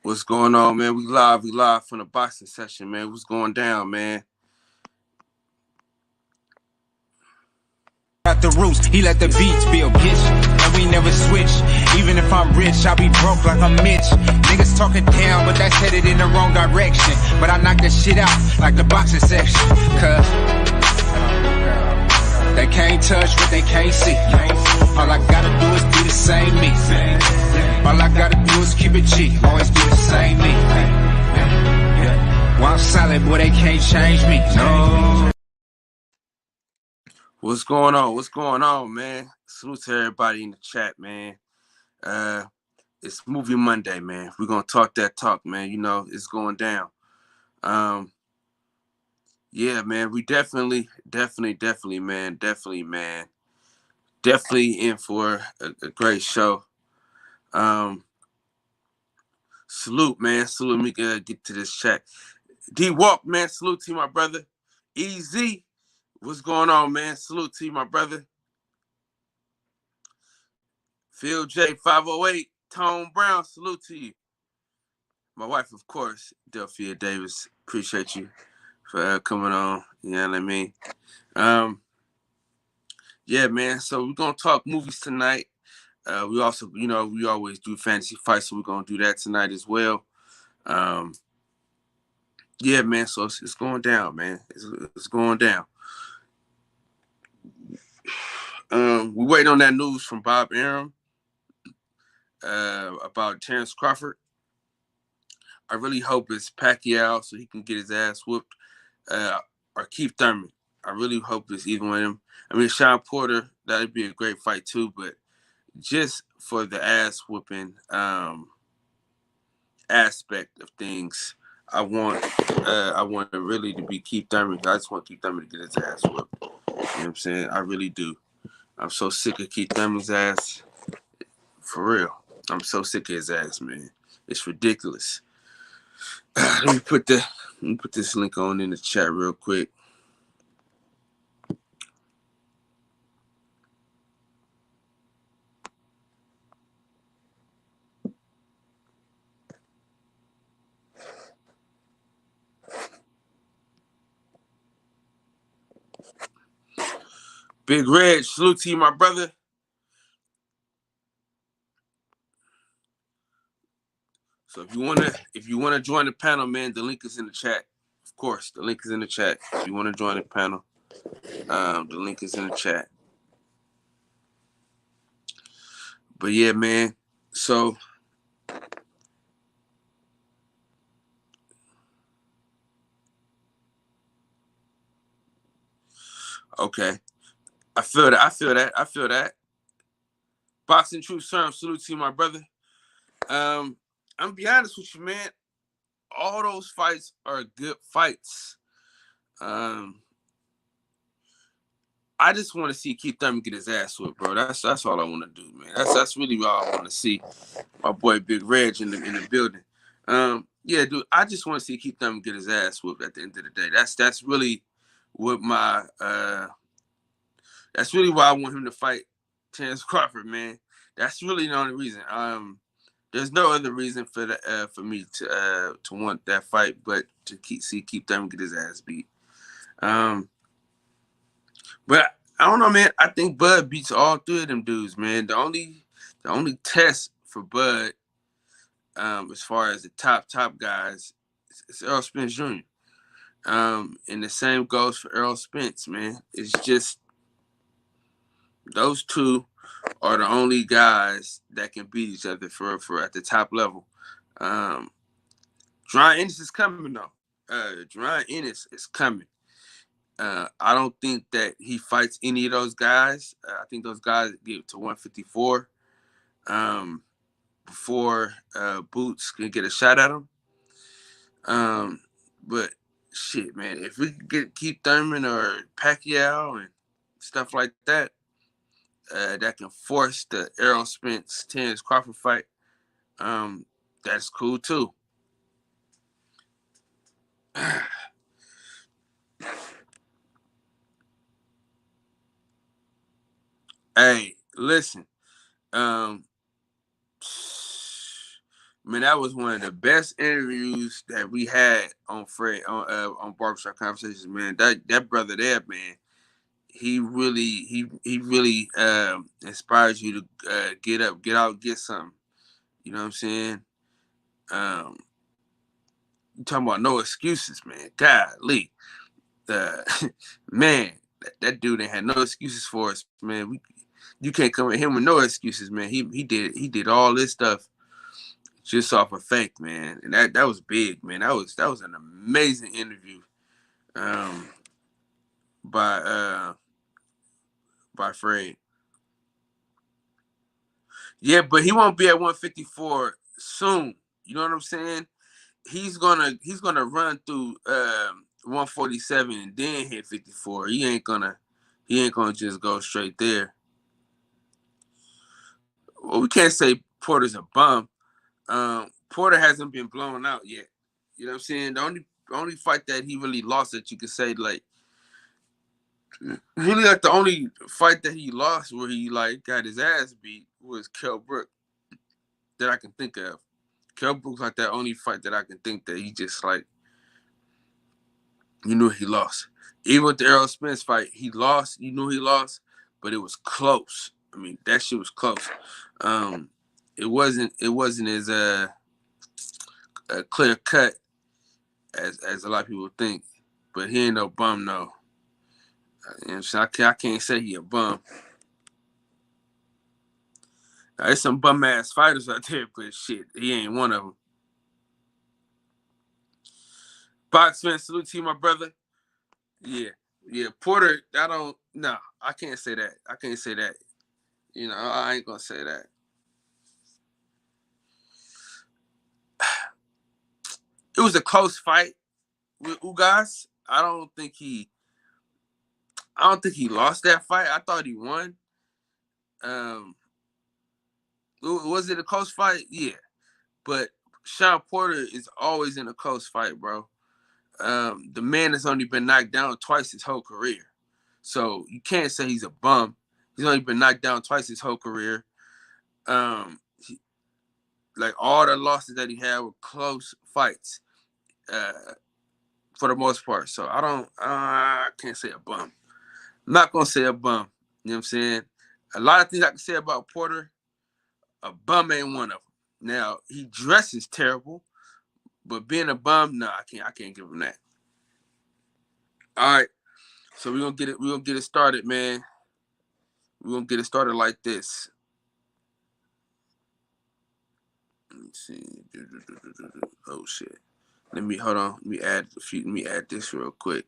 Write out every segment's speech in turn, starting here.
What's going on, man? We live from the boxing session, man. What's going down, man? At the roots, he let the beats build, bitch, and we never switch. Even if I'm rich, I'll be broke like I'm Mitch. Niggas talking down, but that's headed in the wrong direction. But I knock that shit out like the boxing section, cause they can't touch what they can't see. All I gotta do is be the same me. All I gotta do is keep it G, always be the same me. While I'm solid, boy, they can't change me, no. What's going on? What's going on, man? Salute to everybody in the chat, man. It's Movie Monday, man. We're gonna talk that talk, man. You know, it's going down. Yeah, man. We definitely, man. Definitely in for a great show. Salute, man. Salute. Let me get to this chat. D Walk, man. Salute to you, my brother. EZ. What's going on, man? Salute to you, my brother. Phil J 508, Tone Brown, salute to you. My wife, of course, Delphia Davis. Appreciate you for coming on. You know what I mean? Yeah, man. So we're gonna talk movies tonight. We also, we always do fantasy fights, so we're gonna do that tonight as well. Yeah, man. So it's going down, man. It's going down. We wait on that news from Bob Arum about Terrence Crawford. I really hope it's Pacquiao so he can get his ass whooped, or Keith Thurman. I really hope it's either one of them. I mean, Sean Porter, that'd be a great fight too, but just for the ass whooping aspect of things, I want it really to be Keith Thurman. I just want Keith Thurman to get his ass whooped. You know what I'm saying? I really do. I'm so sick of Keith Thurman's ass. For real. I'm so sick of his ass, man. It's ridiculous. Let me put this link on in the chat real quick. Big Red, salute to you, my brother. So if you wanna join the panel, man, the link is in the chat. Of course, the link is in the chat. If you want to join the panel, the link is in the chat. But yeah, man. So okay, I feel that. Boxing Truth Serum, salute to you, my brother. I'm gonna be honest with you, man. All those fights are good fights. I just want to see Keith Thurman get his ass whooped, bro. That's all I want to do, man. That's really all I want to see. My boy Big Reg in the building. Yeah, dude. I just want to see Keith Thurman get his ass whooped at the end of the day. That's really what my that's really why I want him to fight Terrence Crawford, man. That's really the only reason. There's no other reason for me to want that fight, but to see Keith Thurman get his ass beat. But I don't know, man. I think Bud beats all three of them dudes, man. The only test for Bud, as far as the top guys, is Errol Spence Jr. And the same goes for Errol Spence, man. It's just those two are the only guys that can beat each other for at the top level. John Ennis is coming though. John Ennis is coming. I don't think that he fights any of those guys. I think those guys get to 154 before Boots can get a shot at him. But shit, man, if we could get Keith Thurman or Pacquiao and stuff like that, that can force the Errol Spence Terrence Crawford fight, that's cool too. Hey, listen, man, Man, that was one of the best interviews that we had on Fred on Barbershop Conversations, man. That brother there, man, he really inspires you to get up, get out, get something. You know what I'm saying? Um, you talking about no excuses, man. Golly, the man, that dude ain't had no excuses for us, man. You can't come at him with no excuses, man. He did all this stuff just off of faith, man, and that was big, man. That was an amazing interview, um, by by Fred. Yeah, but he won't be at 154 soon. You know what I'm saying? He's gonna run through 147 and then hit 54. He ain't gonna just go straight there. Well, we can't say Porter's a bum. Porter hasn't been blown out yet. You know what I'm saying? The only fight that he really lost that you could say like really like the only fight that he lost where he like got his ass beat was Kell Brook that I can think of. Kell Brook's like that only fight that I can think that he just like you knew he lost. Even with the Errol Spence fight, he lost. You knew he lost, but it was close. I mean, that shit was close. It wasn't as clear cut as a lot of people think. But he ain't no bum, no. You know what I'm saying? I can't say he a bum. Now, there's some bum ass fighters out there, but shit, he ain't one of them. Box fan, salute to you, my brother. Yeah. Porter, I can't say that. I can't say that. You know, I ain't gonna say that. It was a close fight with Ugas. I don't think he lost that fight. I thought he won. Was it a close fight? Yeah. But Sean Porter is always in a close fight, bro. The man has only been knocked down twice his whole career. So you can't say he's a bum. He's only been knocked down twice his whole career. Like all the losses that he had were close fights, for the most part. So I can't say a bum. I'm not gonna say a bum. You know what I'm saying? A lot of things I can say about Porter, a bum ain't one of them. Now he dresses terrible, but being a bum, no, I can't give him that. All right, so we're gonna get it started, man. We're gonna get it started like this. Let me see. Oh shit. Hold on. Let me add this real quick.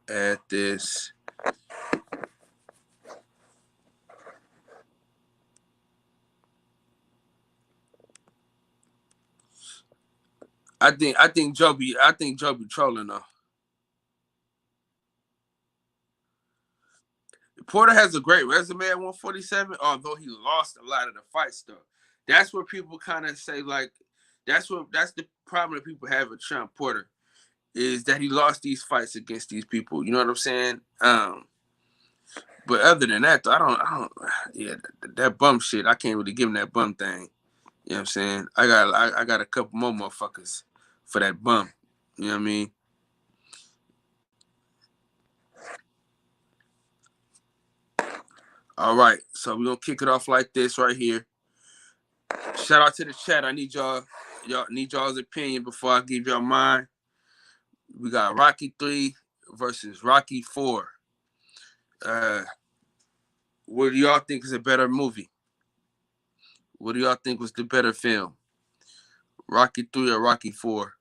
Add this. I think Joe be trolling though. Porter has a great resume at 147, although he lost a lot of the fights though. That's where people kind of say like that's the problem that people have with Sean Porter is that he lost these fights against these people. You know what I'm saying? But other than that, though, yeah, that bum shit, I can't really give him that bum thing. You know what I'm saying? I got a couple more motherfuckers for that bum. You know what I mean? All right, so we're gonna kick it off like this right here. Shout out to the chat. I need y'all's opinion before I give y'all mine. We got Rocky 3 versus Rocky 4. What do y'all think is a better movie? What do y'all think was the better film? Rocky 3 or Rocky 4?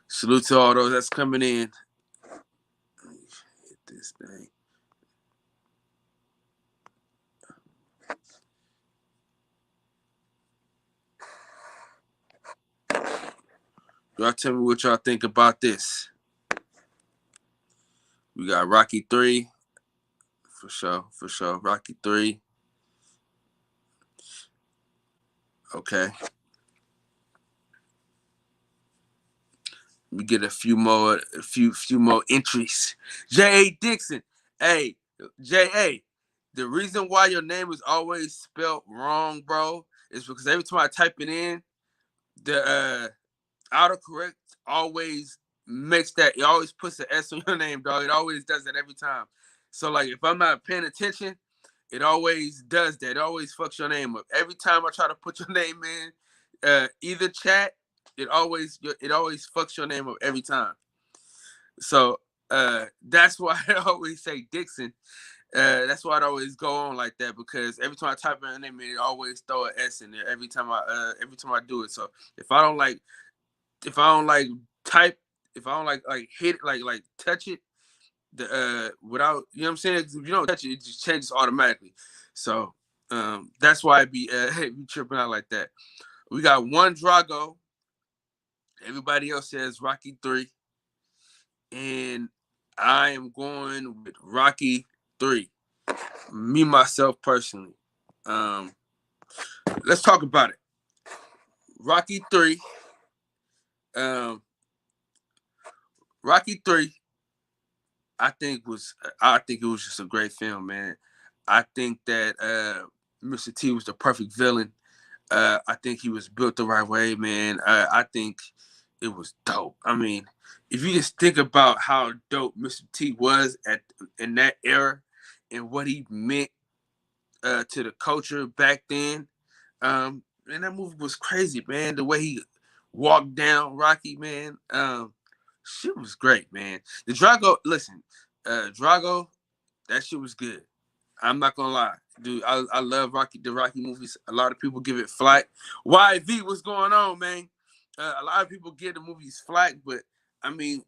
Salute to all those that's coming in. Let me hit this thing. Y'all tell me what y'all think about this. We got Rocky 3 For sure, for sure. Rocky 3. Okay. We get a few more entries. J.A. Dixon. Hey, J.A. The reason why your name is always spelled wrong, bro, is because every time I type it in, the autocorrect always makes that. It always puts an S on your name, dog. It always does that every time. So like, if I'm not paying attention, it always does that. It always fucks your name up. Every time I try to put your name in, either chat, it always fucks your name up every time. So that's why I always say Dixon. That's why I always go on like that, because every time I type in a name, it always throw an S in there every time I do it. So if I don't like type, if I don't like hit it, like touch it, the without, you know what I'm saying? If you don't touch it, it just changes automatically. So that's why it be be tripping out like that. We got one Drago. Everybody else says Rocky 3, and I am going with Rocky 3. Me myself personally. Let's talk about it. Rocky 3. Rocky 3. I think it was just a great film, man. I think that Mr. T was the perfect villain. I think he was built the right way, man. I think it was dope. I mean, if you just think about how dope Mr. T was in that era and what he meant to the culture back then, and that movie was crazy, man. The way he walked down Rocky, man, shit was great, man. The Drago, listen, Drago, that shit was good. I'm not gonna lie, dude. I love the Rocky movies. A lot of people give it flack. YV, what's going on, man? A lot of people give the movies flack, but I mean,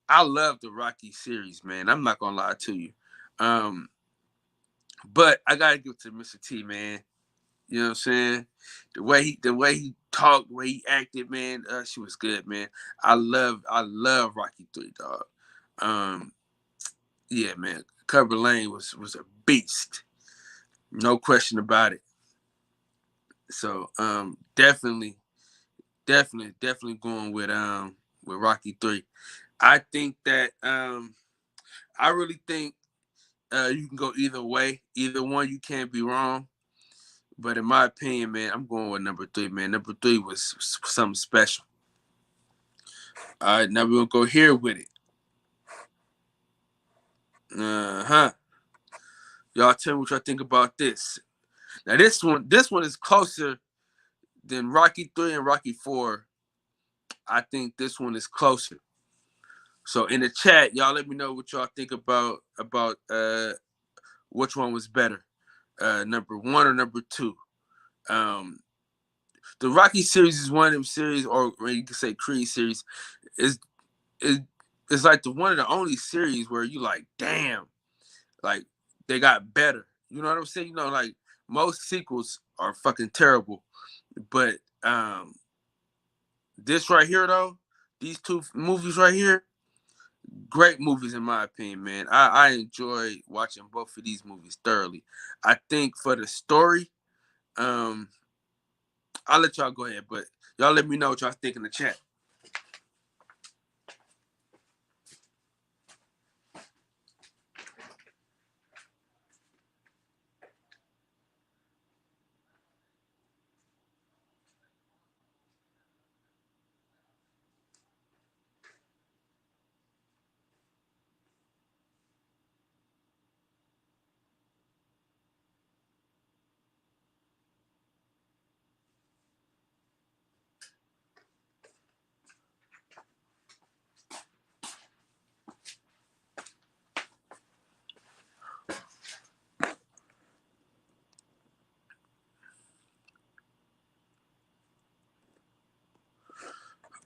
I love the Rocky series, man. I'm not gonna lie to you. But I gotta give it to Mr. T, man. You know what I'm saying? The way he talked, the way he acted, man, she was good, man. I love Rocky 3, dog. Yeah, man. Clubber Lang was a beast. No question about it. So definitely going with Rocky 3. I think that I really think you can go either way. Either one, you can't be wrong. But in my opinion, man, I'm going with number 3, man. Number 3 was something special. All right, now we're gonna go here with it. Y'all tell me what y'all think about this. Now this one is closer than Rocky 3 and Rocky 4. I think this one is closer. So in the chat, y'all let me know what y'all think about which one was better, number 1 or number 2. The Rocky series is one of them series, or you can say Creed series, is like the one of the only series where you like, damn, like they got better. You know what I'm saying? You know, like most sequels are fucking terrible, but this right here though, these 2 movies right here, great movies in my opinion, man. I enjoy watching both of these movies thoroughly. I think for the story, I'll let y'all go ahead, but y'all let me know what y'all think in the chat.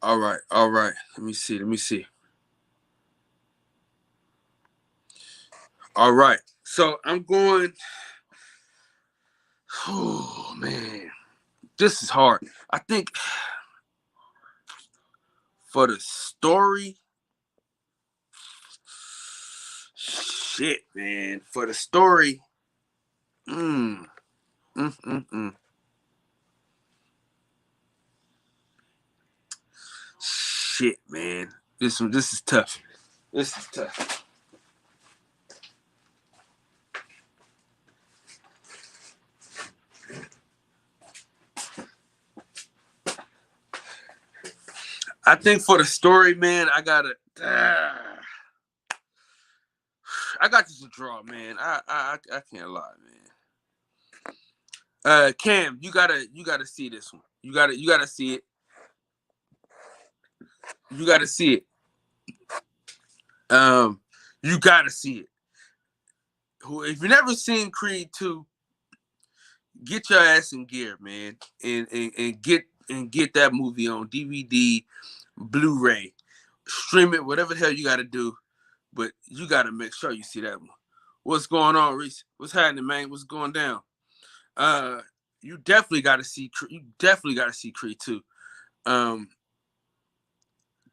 All right. Let me see. All right. So I'm going. Oh man, this is hard. I think for the story, shit, man. For the story, mm, mm, mm, mm. Shit, man. This is tough. This is tough. I think for the story, man, I got this a draw, man. I can't lie, man. Cam, you gotta see this one. You gotta see it. You gotta see it. You gotta see it. If you never seen Creed 2, get your ass in gear, man, and get that movie on DVD, Blu-ray, stream it, whatever the hell you gotta do, but you gotta make sure you see that one. What's going on, Reese? What's happening, man? What's going down? You definitely gotta see. You definitely gotta see Creed 2.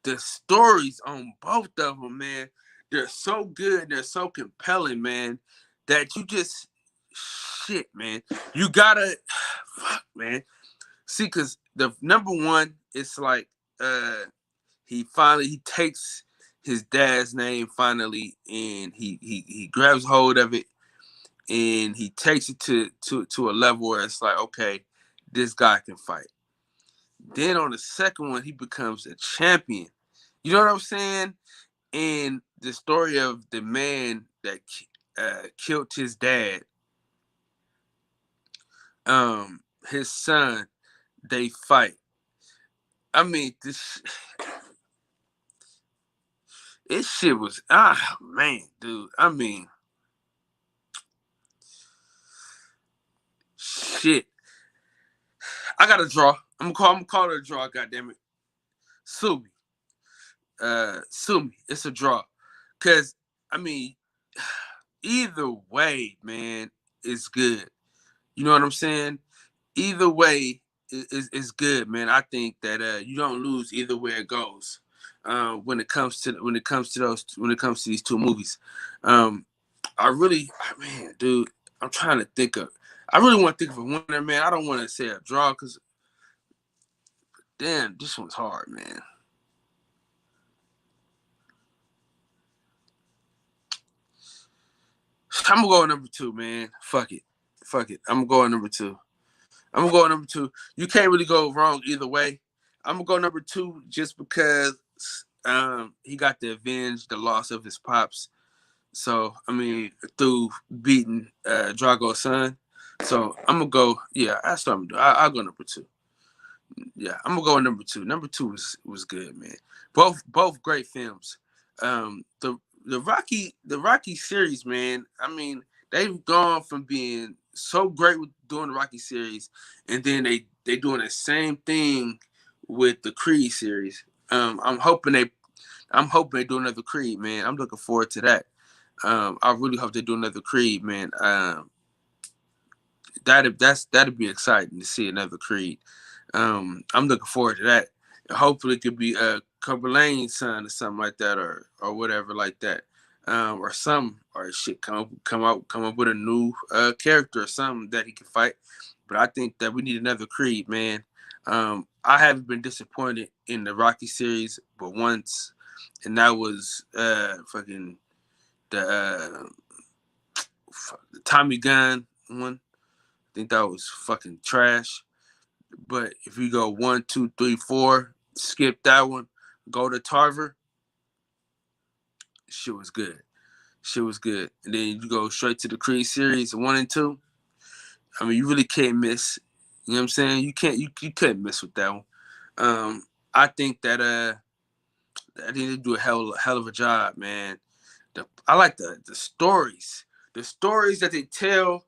The stories on both of them, man, they're so good, they're so compelling, man, that you just shit, man. You gotta fuck, man. See, cause the number one, it's like he takes his dad's name finally, and he grabs hold of it, and he takes it to a level where it's like, okay, this guy can fight. Then on the second one, he becomes a champion. You know what I'm saying? And the story of the man that killed his dad, his son, they fight. I mean, this shit was man, dude. I mean, shit. I got a draw. I'm gonna call it a draw. Goddamn it, sue me. Sue me. It's a draw. Cause I mean, either way, man, it's good. You know what I'm saying? Either way is good, man. I think that you don't lose either way it goes. When it comes to these two movies, man, dude, I'm trying to think of. I really want to think of a winner, man. I don't want to say a draw because, damn, this one's hard, man. I'm gonna go number 2, man. Fuck it. I'm gonna go number 2. You can't really go wrong either way. I'm gonna go number 2 just because he got to avenge the loss of his pops. So I mean, through beating Drago's son. So I'm gonna go. Yeah, that's what I'm doing. I'll go number 2. Yeah, I'm gonna go number 2. Number 2 was good, man. Both great films. The Rocky series, man. I mean, they've gone from being so great with doing the Rocky series, and then they doing the same thing with the Creed series. I'm hoping they do another Creed, man. I'm looking forward to that. I really hope they do another Creed, man. That'd be exciting to see another Creed. I'm looking forward to that. And hopefully it could be Cobra Lane's son or something like that, or whatever like that. Or shit come up with a new character or something that he can fight. But I think that we need another Creed, man. I haven't been disappointed in the Rocky series but once, and that was fucking the Tommy Gunn one. I think that was fucking trash. But if you go 1, 2, 3, 4, skip that one, go to Tarver, shit was good. And then you go straight to the Creed series 1 and 2. I mean, you really can't miss. You know what I'm saying? You couldn't miss with that one. I think that I think they do a hell of a job, man. I like the stories. The stories that they tell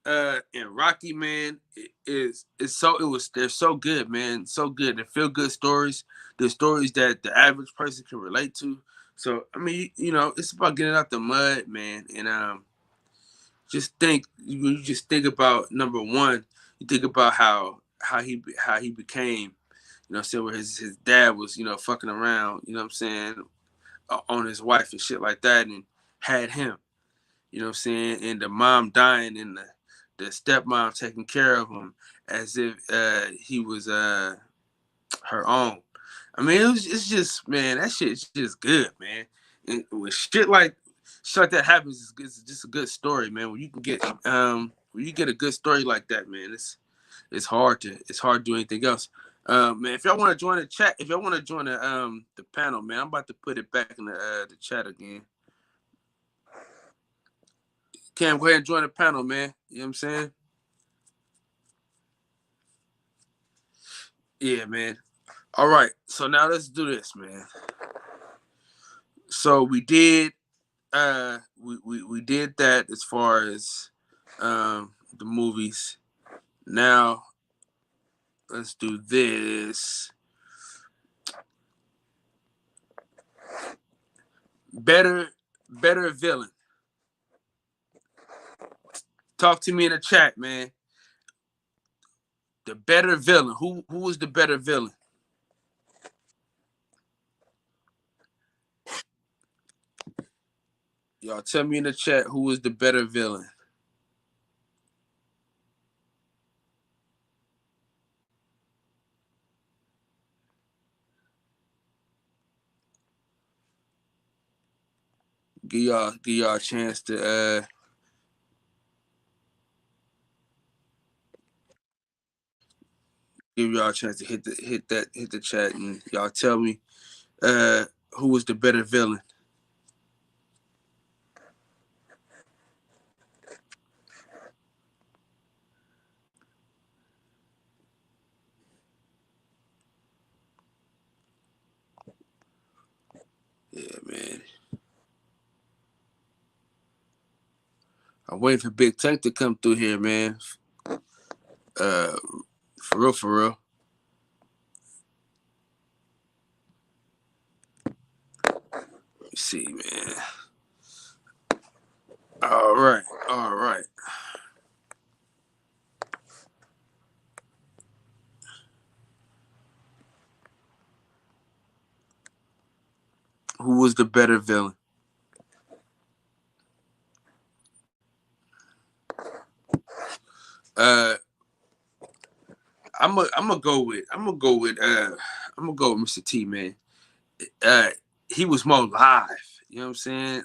in Rocky, man, they're so good, man. So good. They feel good stories. The stories that the average person can relate to. So I mean, it's about getting out the mud, man. And you just think about number 1. You think about how he became, where his dad was, fucking around, on his wife and shit like that, and had him. You know what I'm saying? And the mom dying and the stepmom taking care of him as if he was her own. I mean, it's just, man, that shit's just good, man. And when shit like that happens, it's just a good story, man. When you get a good story like that, man, it's hard to do anything else. Man, if y'all want to join the chat, if y'all want to join the panel, man, I'm about to put it back in the chat again. Cam, go ahead and join the panel, man. You know what I'm saying? Yeah, man. All right, so now let's do this, man. So we did that as far as the movies. Now let's do this. Better villain. Talk to me in the chat, man. The better villain. Who was the better villain? Y'all tell me in the chat who was the better villain. Give y'all a chance to give y'all a chance to hit the chat and y'all tell me who was the better villain. Yeah, man. I'm waiting for Big Tank to come through here, man. For real, for real. Let's see, man. All right, all right. Who was the better villain? I'm gonna go with Mr. T, man. He was more live. You know what I'm saying?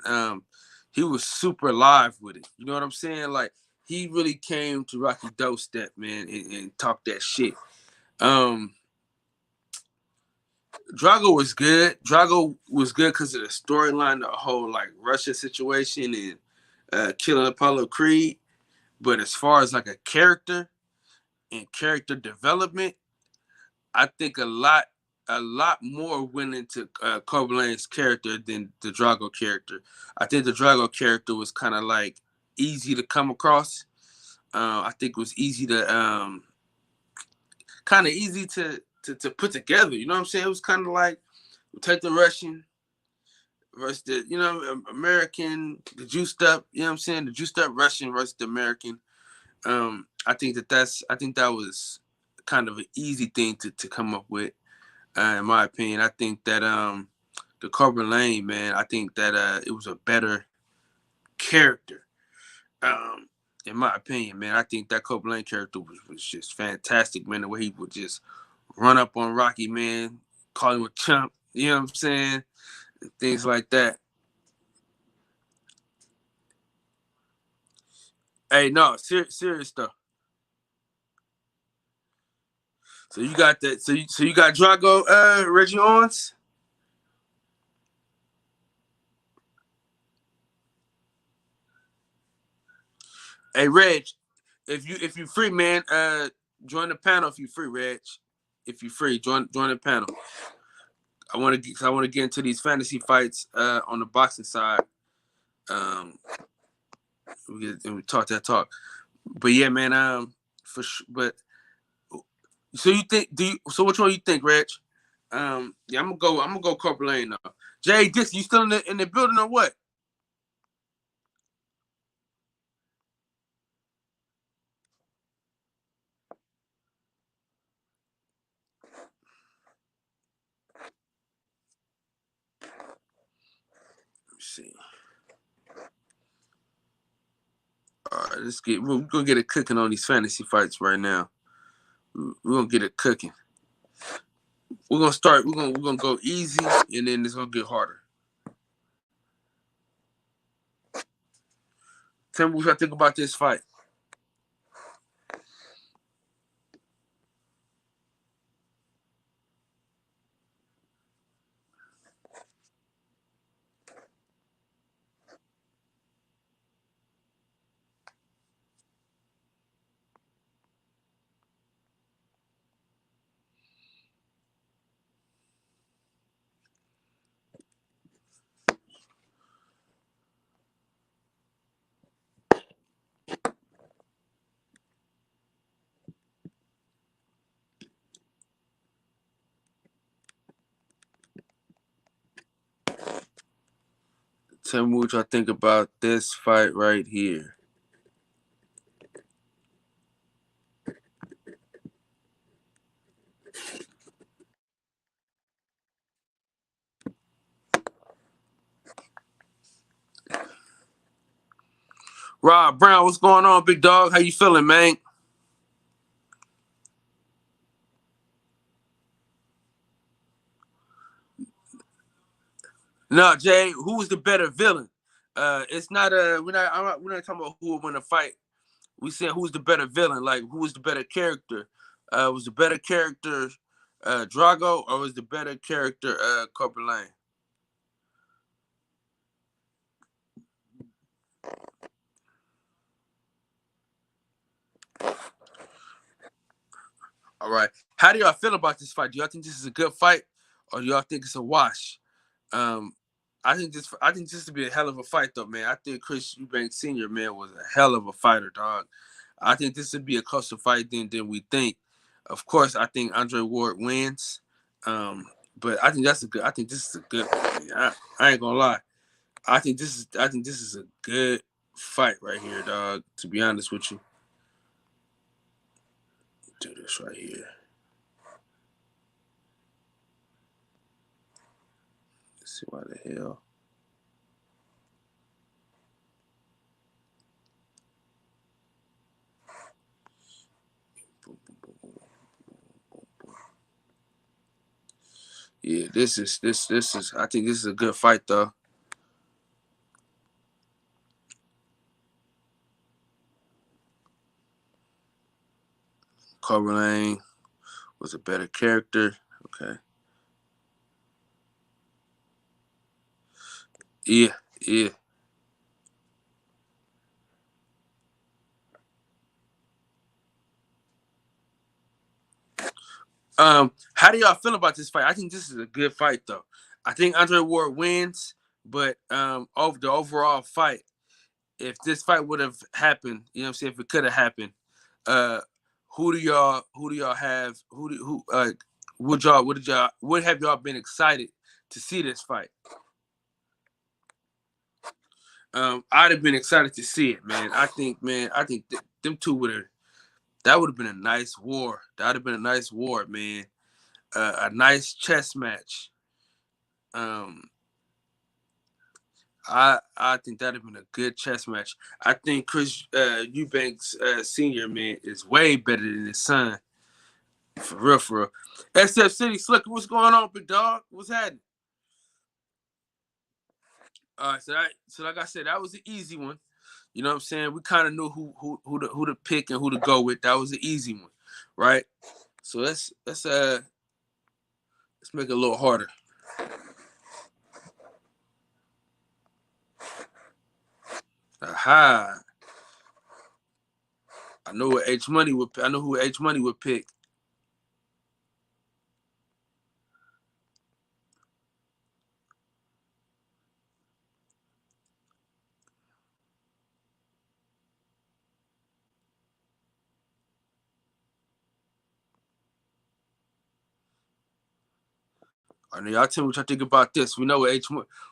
He was super live with it. You know what I'm saying? Like he really came to Rocky doorstep, man, and talked that shit. Drago was good. Drago was good because of the storyline, the whole like Russia situation and killing Apollo Creed. But as far as like a character and character development, I think a lot more went into Corbin Lane's character than the Drago character. I think the Drago character was kind of like easy to come across. I think it was easy to kind of easy to put together. You know what I'm saying? It was kind of like take the Russian versus the American, the juiced up. You know what I'm saying? The juiced up Russian versus the American. I think that was kind of an easy thing to come up with. In my opinion, I think that the Corbin Lane, man, I think that it was a better character. In my opinion, man, I think that Corbin Lane character was just fantastic, man. The way he would just run up on Rocky, man, call him a chump, you know what I'm saying? Things like that. Hey, no, serious stuff. So you got that. So you got Drago, Reggie Owens. Hey, Reg, if you free, man, join the panel if you free, Reg. If you free, join the panel. I want to get into these fantasy fights on the boxing side. We talk that talk, but yeah, man. For sure. But so you think? So which one you think, Reg? Yeah, I'm gonna go Corporate Lane now. Jay Dixon, you still in the building or what? Let me see. We're gonna get it cooking on these fantasy fights right now. We're gonna get it cooking. We're gonna start. We're gonna go easy, and then it's gonna get harder. Tell me what you think about this fight. Tell me what y'all think about this fight right here. Rob Brown, what's going on, big dog? How you feeling, man? No, Jay, who was the better villain? It's not we're not talking about who would win a fight. We said who's the better villain, like who was the better character? Was the better character Drago or was the better character Corbin Lane? All right. How do y'all feel about this fight? Do y'all think this is a good fight or do y'all think it's a wash? Um, I think this would be a hell of a fight though, man. I think Chris Eubanks Sr. man was a hell of a fighter, dog. I think this would be a closer fight than we think. Of course, I think Andre Ward wins. But I think I think this is a good I ain't gonna lie. I think this is a good fight right here, dog. To be honest with you. Do this right here. Let's see why the hell. Yeah, this is I think this is a good fight though. Corbin Lane was a better character. Okay. Yeah, yeah. How do y'all feel about this fight? I think this is a good fight though. I think Andre Ward wins, but over the overall fight, if this fight would have happened, you know what I'm saying, if it could have happened, uh who do y'all have who would have y'all been excited to see this fight? I'd have been excited to see it, man. I think them two that would have been a nice war. That would have been a nice war, man. A nice chess match. Um, I think that'd have been a good chess match. I think Chris Eubanks Senior man is way better than his son. For real, for real. SF City Slicker, what's going on, big dog? What's happening? So like I said, that was an easy one. You know what I'm saying? We kind of knew who to pick and who to go with. That was an easy one, right? So let's make it a little harder. Aha! I know what H Money would. I know who H Money would pick. I know y'all tell me what y'all think about this. We know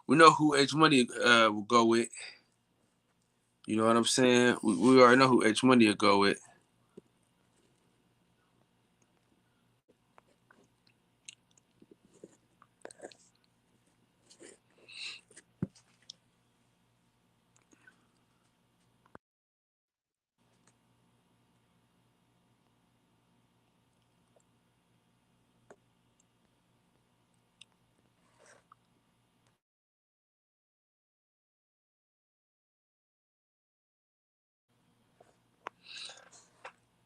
we know who H Money will go with. You know what I'm saying? We already know who H Money will go with.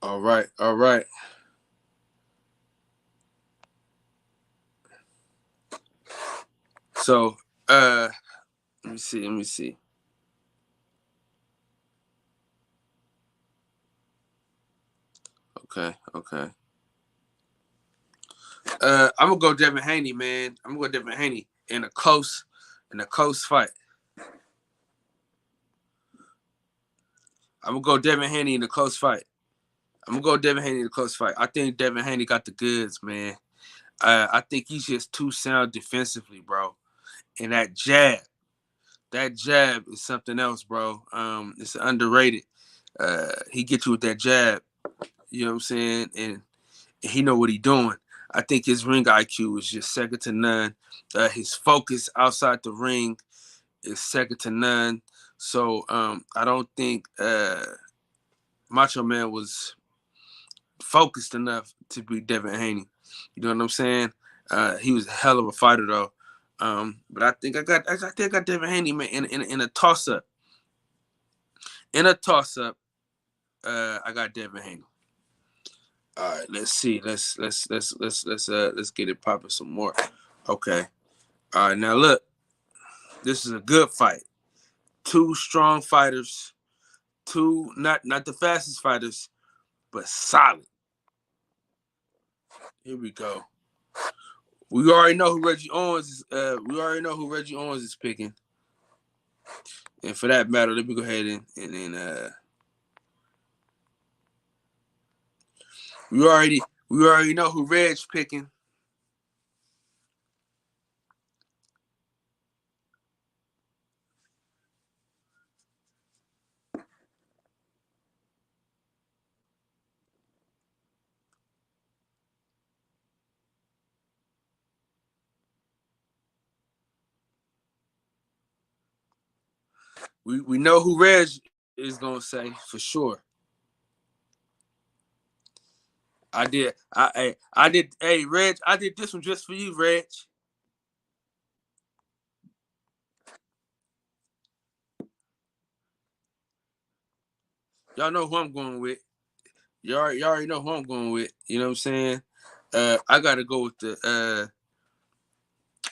All right, all right. So, let me see. Okay. I'm gonna go Devin Haney, man. I'm gonna go Devin Haney in a close fight. I'm gonna go Devin Haney in a close fight. I think Devin Haney got the goods, man. I think he's just too sound defensively, bro. And that jab is something else, bro. It's underrated. He gets you with that jab. You know what I'm saying? And he know what he doing. I think his ring IQ is just second to none. His focus outside the ring is second to none. So I don't think Macho Man was focused enough to beat Devin Haney. You know what I'm saying? He was a hell of a fighter though. But I think I got Devin Haney, man, in a toss up. In a toss up, I got Devin Haney. All right, let's see. Let's get it popping some more. Okay. All right, now look. This is a good fight. Two strong fighters. Two not the fastest fighters, but solid. Here we go. We already know who Reggie Owens is. Picking. And for that matter, let me go ahead and we already know who Reg's picking. We know who Reg is gonna say for sure. I did. Hey, Reg, I did this one just for you, Reg. Y'all know who I'm going with. Y'all already know who I'm going with. You know what I'm saying? I gotta go with the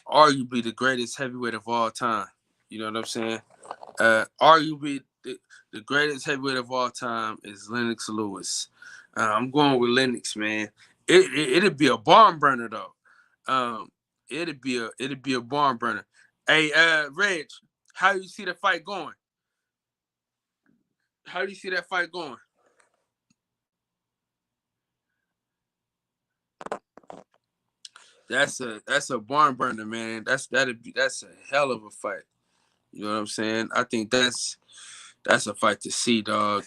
arguably the greatest heavyweight of all time. You know what I'm saying? Arguably the greatest heavyweight of all time is Lennox Lewis. I'm going with Lennox, man. It'd be a barn burner though. It'd be a barn burner. Hey, Reg, how you see the fight going? How do you see that fight going? That's a barn burner, man. That's a hell of a fight. You know what I'm saying? I think that's a fight to see, dog.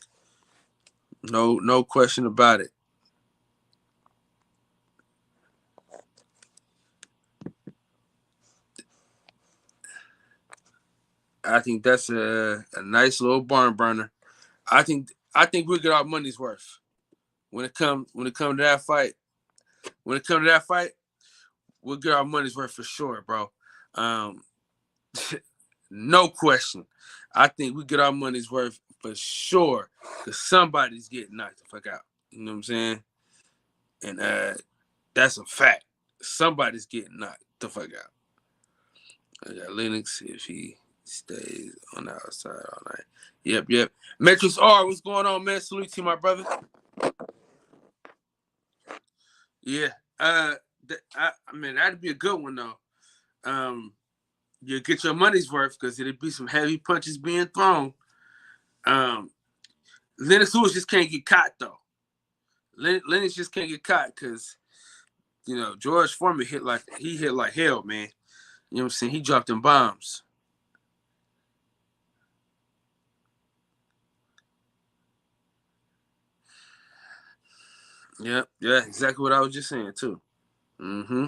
No question about it. I think that's a nice little barn burner. I think we get our money's worth when it comes to that fight. When it comes to that fight, we'll get our money's worth for sure, bro. No question. I think we get our money's worth for sure because somebody's getting knocked the fuck out. You know what I'm saying? And that's a fact. Somebody's getting knocked the fuck out. I got Lennox if he stays on the outside all night. Yep. Metrics R, what's going on, man? Salute to you, my brother. Yeah. I mean, that'd be a good one though. You get your money's worth because it'd be some heavy punches being thrown. Lennox Lewis just can't get caught though. Lennox just can't get caught because George Foreman hit like hell, man. You know what I'm saying? He dropped them bombs. Yeah, exactly what I was just saying too. Mm-hmm.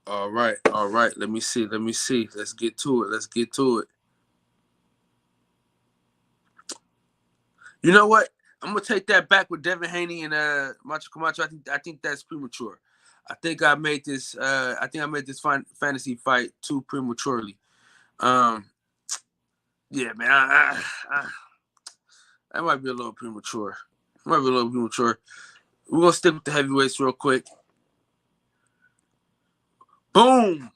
All right. Let me see. Let's get to it. You know what? I'm gonna take that back with Devin Haney and Macho Camacho. I think that's premature. I think I made this fantasy fight too prematurely. Yeah, man. That might be a little premature. We're gonna stick with the heavyweights real quick. Boom.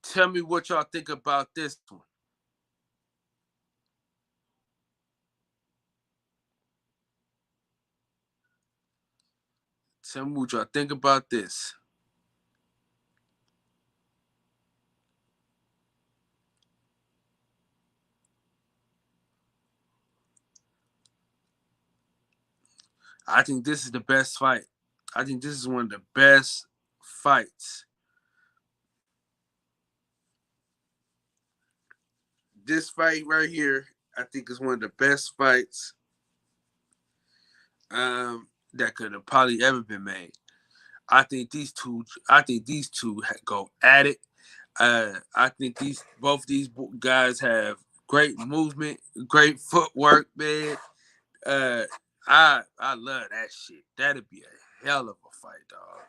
Tell me what y'all think about this one. Tell me what y'all think about this. I think this is the best fight. I think this is one of the best fights. This fight right here, I think, is one of the best fights that could have probably ever been made. I think these two go at it. I think both these guys have great movement, great footwork, man. I love that shit. That'd be a hell of a fight, dog.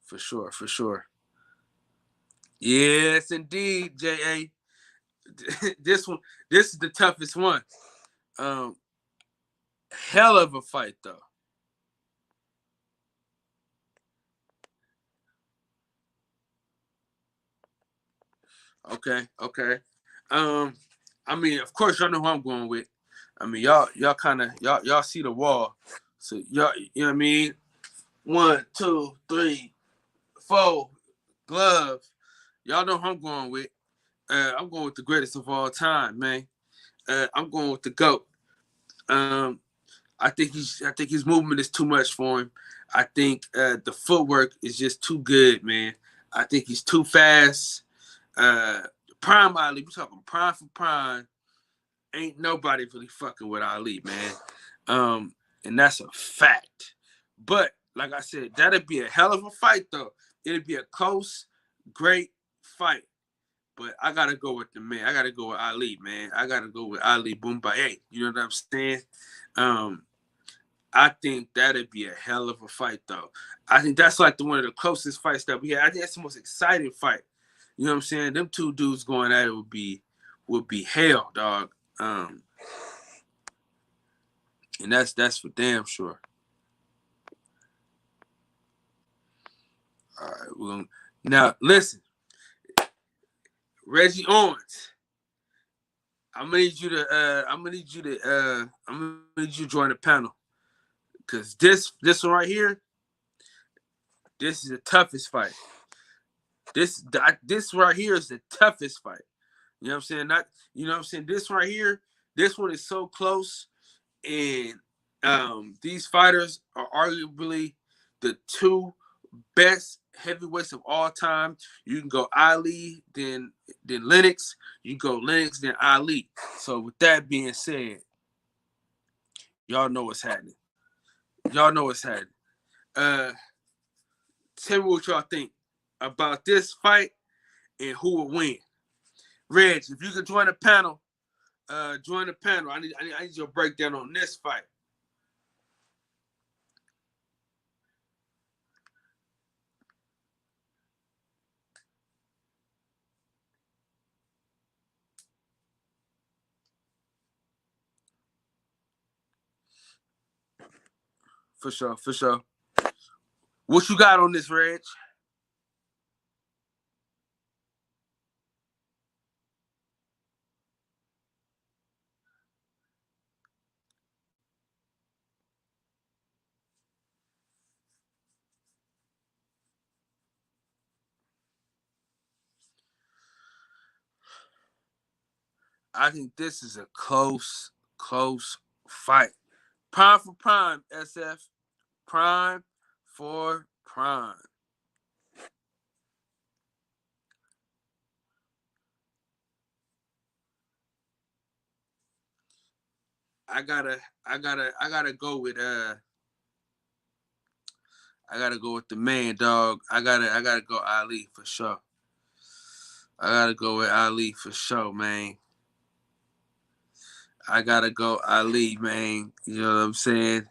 For sure, for sure. Yes, indeed, JA. this is the toughest one. Hell of a fight, though. Okay. I mean, of course, y'all know who I'm going with. I mean, y'all kind of y'all see the wall, so y'all, you know what I mean. 1, 2, 3, 4, glove. Y'all know who I'm going with. I'm going with the greatest of all time, man. I'm going with the GOAT. I think his movement is too much for him. I think the footwork is just too good, man. I think he's too fast. Prime Ali, we talking prime for prime. Ain't nobody really fucking with Ali, man. And that's a fact. But like I said, that'd be a hell of a fight, though. It'd be a close, great fight. But I gotta go with the man. I gotta go with Ali, man. I gotta go with Ali Boumbaye. You know what I'm saying? I think that'd be a hell of a fight, though. I think that's like one of the closest fights that we had. I think that's the most exciting fight. You know what I'm saying? Them two dudes going at it would be hell, dog. And that's for damn sure. All right, well, now listen, Reggie Owens. I'm gonna need you to join the panel, because this one right here, this is the toughest fight. This right here is the toughest fight. You know what I'm saying? You know what I'm saying? This right here, this one is so close, and these fighters are arguably the two best heavyweights of all time. You can go Ali, then Lennox. You go Lennox, then Ali. So with that being said, y'all know what's happening. Tell me what y'all think about this fight and who will win. Reg, if you could join the panel, join the panel. I need your breakdown on this fight. For sure. What you got on this, Reg? I think this is a close fight. Prime for prime, SF. Prime for prime. I gotta go with the man, dog. I gotta go Ali for sure. I gotta go with Ali for sure, man. I gotta go Ali, man. You know what I'm saying?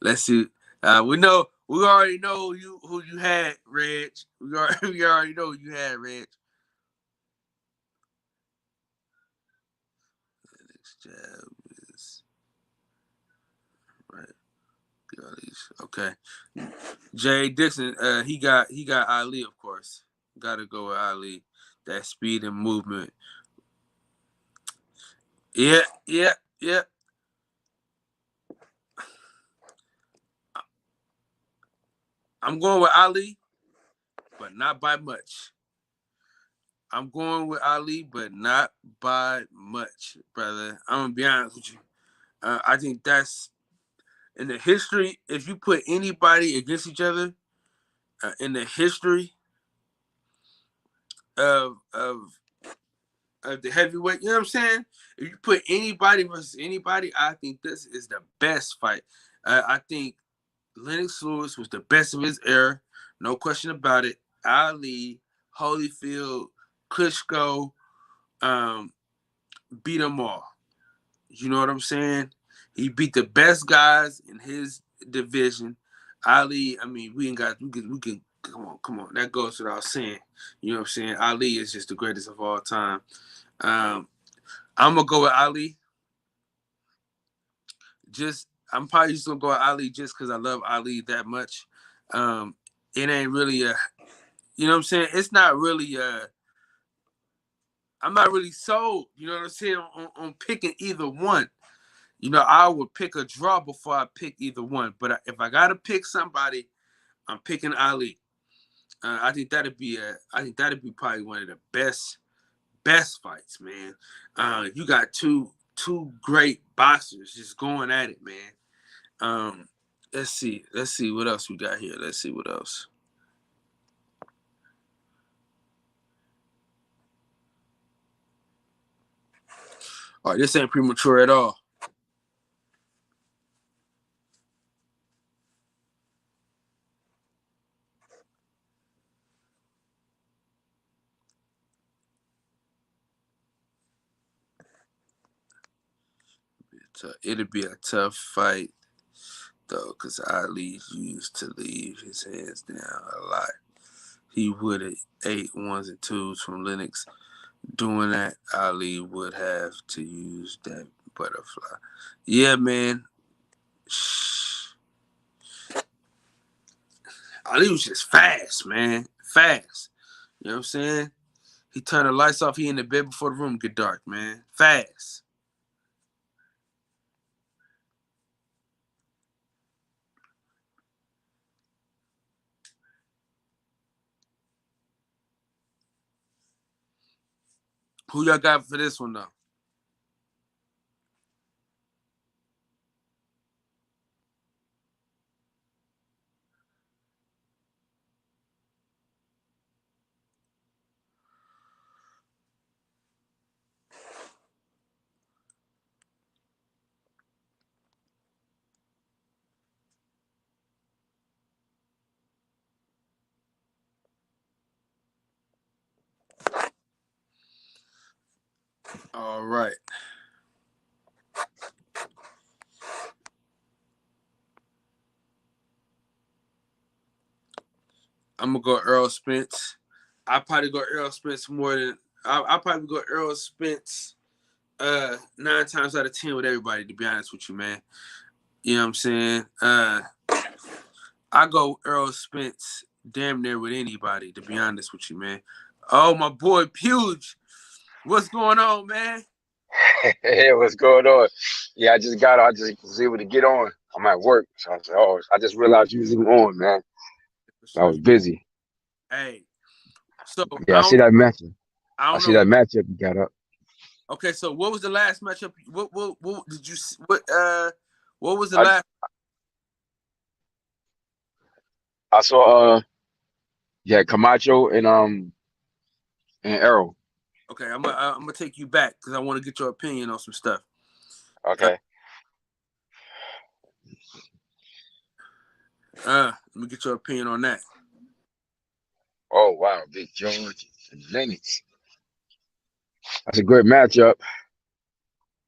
Let's see. We already know who you had, Reg. We already know who you had, Reg. jab is right. Okay. Jay Dixon, he got Ali, of course. Gotta go with Ali. That speed and movement. Yeah. I'm going with Ali, but not by much. I'm going with Ali, but not by much, brother. I'm gonna be honest with you. I think that's in the history. If you put anybody against each other in the history of the heavyweight, you know what I'm saying? If you put anybody versus anybody, I think this is the best fight. I think Lennox Lewis was the best of his era, no question about it. Ali, Holyfield, Klitschko, beat them all. You know what I'm saying? He beat the best guys in his division. Ali, I mean, we can come on. That goes without saying. You know what I'm saying? Ali is just the greatest of all time. I'm gonna go with Ali. I'm probably just gonna go with Ali just because I love Ali that much. It ain't really you know what I'm saying? It's not really I'm not really sold, you know what I'm saying, on picking either one. You know, I would pick a draw before I pick either one. But if I gotta pick somebody, I'm picking Ali. I think that'd be probably one of the best fights, man. You got two great boxers just going at it, man. Let's see what else we got here. Let's see what else. All right, this ain't premature at all. It'll be a tough fight, though, because Ali used to leave his hands down a lot. He would have ate ones and twos from Lennox. Doing that, Ali would have to use that butterfly. Yeah, man. Ali was just fast, man. Fast. You know what I'm saying? He turned the lights off. He in the bed before the room get dark, man. Fast. Who y'all got for this one, though? All right. I'm gonna go Earl Spence. I probably go Earl Spence more than I probably go Earl Spence 9 times out of 10 with everybody, to be honest with you, man. You know what I'm saying? I go Earl Spence damn near with anybody, to be honest with you, man. Oh, my boy Puge. What's going on, man? Hey, what's going on? Yeah, I just was able to get on. I'm at work. So I said, oh, I just realized you was even on, man. I was busy. Hey. So yeah, I see that matchup. I see that matchup you got up. Okay, so what was the last matchup? What did you what was the last? I saw Camacho and Errol. Okay, I'm gonna take you back because I want to get your opinion on some stuff. Okay. Let me get your opinion on that. Oh wow, Big George and Lennox. That's a great matchup.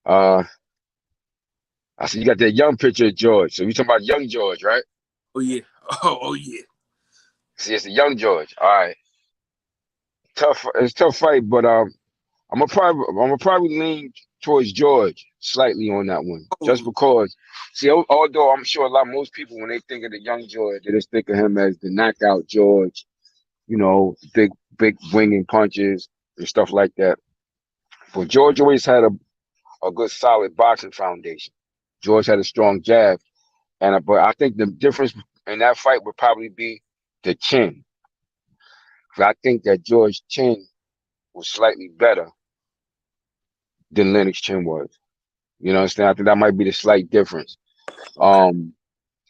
I see you got that young picture of George. So you talking about young George, right? Oh yeah. Oh yeah. See, it's a young George. All right. It's a tough fight, but I'm gonna probably lean towards George slightly on that one, just Oh, because. See, although I'm sure most people when they think of the young George, they just think of him as the knockout George, big winging punches and stuff like that. But George always had a good solid boxing foundation. George had a strong jab, but I think the difference in that fight would probably be the chin. I think that George's chin was slightly better than Lennox chin was. You know what I'm saying? I think that might be the slight difference. okay.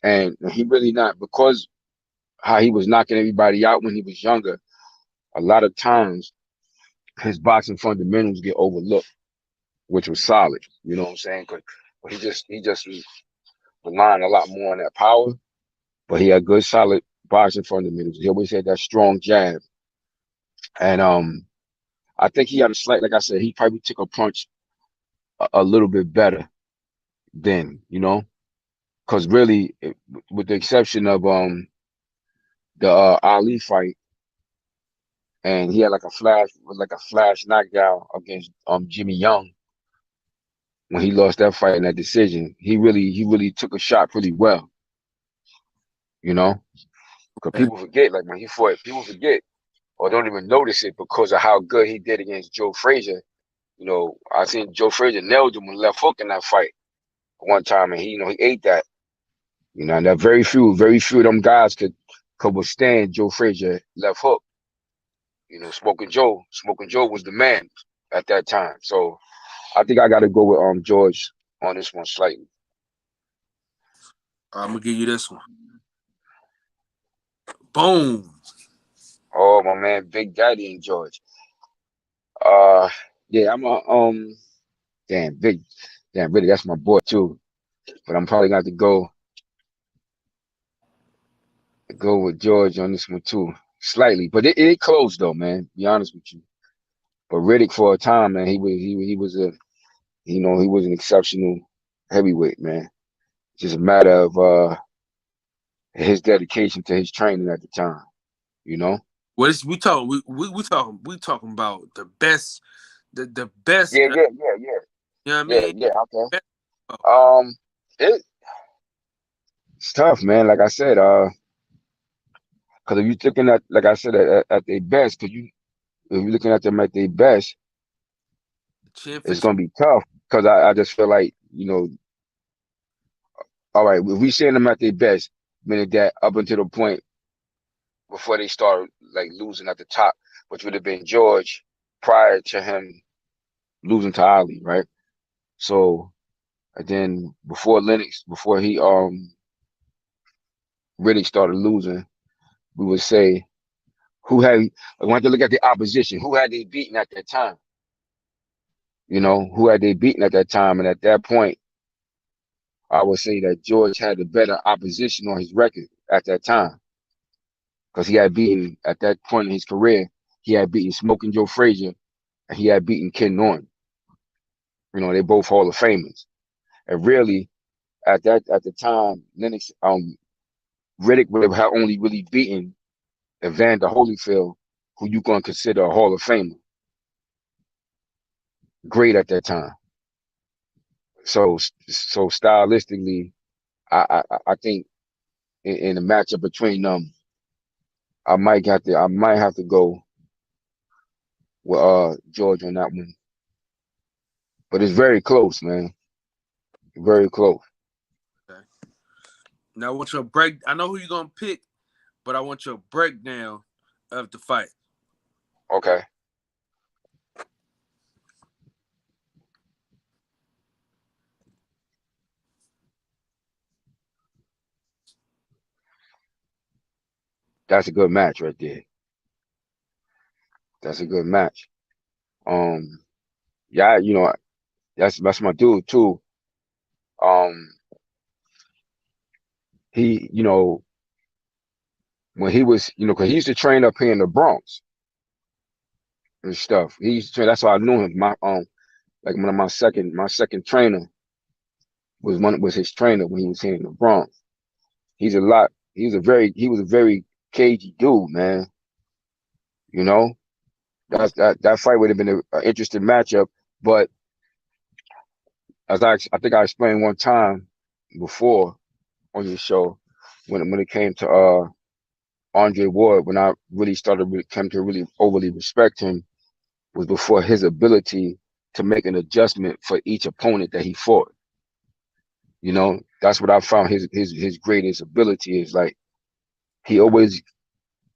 And he really not, because how he was knocking everybody out when he was younger, a lot of times his boxing fundamentals get overlooked, which was solid. You know what I'm saying? Cause he just was relying a lot more on that power, but he had good solid boxing fundamentals. He always had that strong jab. And I think he had a slight, like I said, he probably took a punch a little bit better then, because really, with the exception of the Ali fight, and he had like a flash knockdown against Jimmy Young when he lost that fight in that decision. He really took a shot pretty well, you know, because Yeah. people forget, like when he fought, people forget or don't even notice it because of how good he did against Joe Frazier. I seen Joe Frazier nailed him with left hook in that fight one time, and he ate that. And that very few of them guys could withstand Joe Frazier left hook. Smoking Joe was the man at that time. So I think I got to go with George on this one slightly. I'm gonna give you this one. Boom. Oh my man, Big Daddy and George. Yeah, I'm a really that's my boy too. But I'm probably gonna have to go with George on this one too, slightly. But it close though, man. Be honest with you. But Riddick for a time, man, he was an exceptional heavyweight, man. It's just a matter of his dedication to his training at the time, you know? What is we talking about the best, the best. Yeah, yeah, yeah, yeah. You know what I Yeah, mean? yeah, okay. Best- Um, it's tough, man. Like I said, because if you're looking at, like I said, at their best, if you're looking at them at their best, Chin for it's chin. gonna be tough. Because I just feel like, all right, if we seeing them at their best, meaning that up until the point before they start like losing at the top, which would have been George prior to him losing to Ali, right? So, and then before he really started losing, we would say I want to look at the opposition. Who had they beaten at that time? Who had they beaten at that time? And at that point, I would say that George had the better opposition on his record at that time. Because he had beaten, at that point in his career, he had beaten Smoking Joe Frazier and he had beaten Ken Norton. They both Hall of Famers. And really, at the time, Riddick would have only really beaten Evander Holyfield, who you gonna consider a Hall of Famer. Great at that time. So stylistically, I think in the matchup between them, I might have to go with George on that one. But it's very close, man. Very close. Okay. Now, I want your break. I know who you're gonna pick, but I want your breakdown of the fight. Okay. That's a good match right there. That's a good match. Um, yeah, that's my dude too. Um, he, when he was, because he used to train up here in the Bronx and stuff. He used to train. That's why I knew him. Like one of my second trainer was his trainer when he was here in the Bronx. He's a lot. He was a very cagey dude, man. You know, that fight would have been an interesting matchup, but as I think I explained one time before on your show, when it came to Andre Ward, when I really came to really overly respect him, was before his ability to make an adjustment for each opponent that he fought. You know, that's what I found his greatest ability is like he always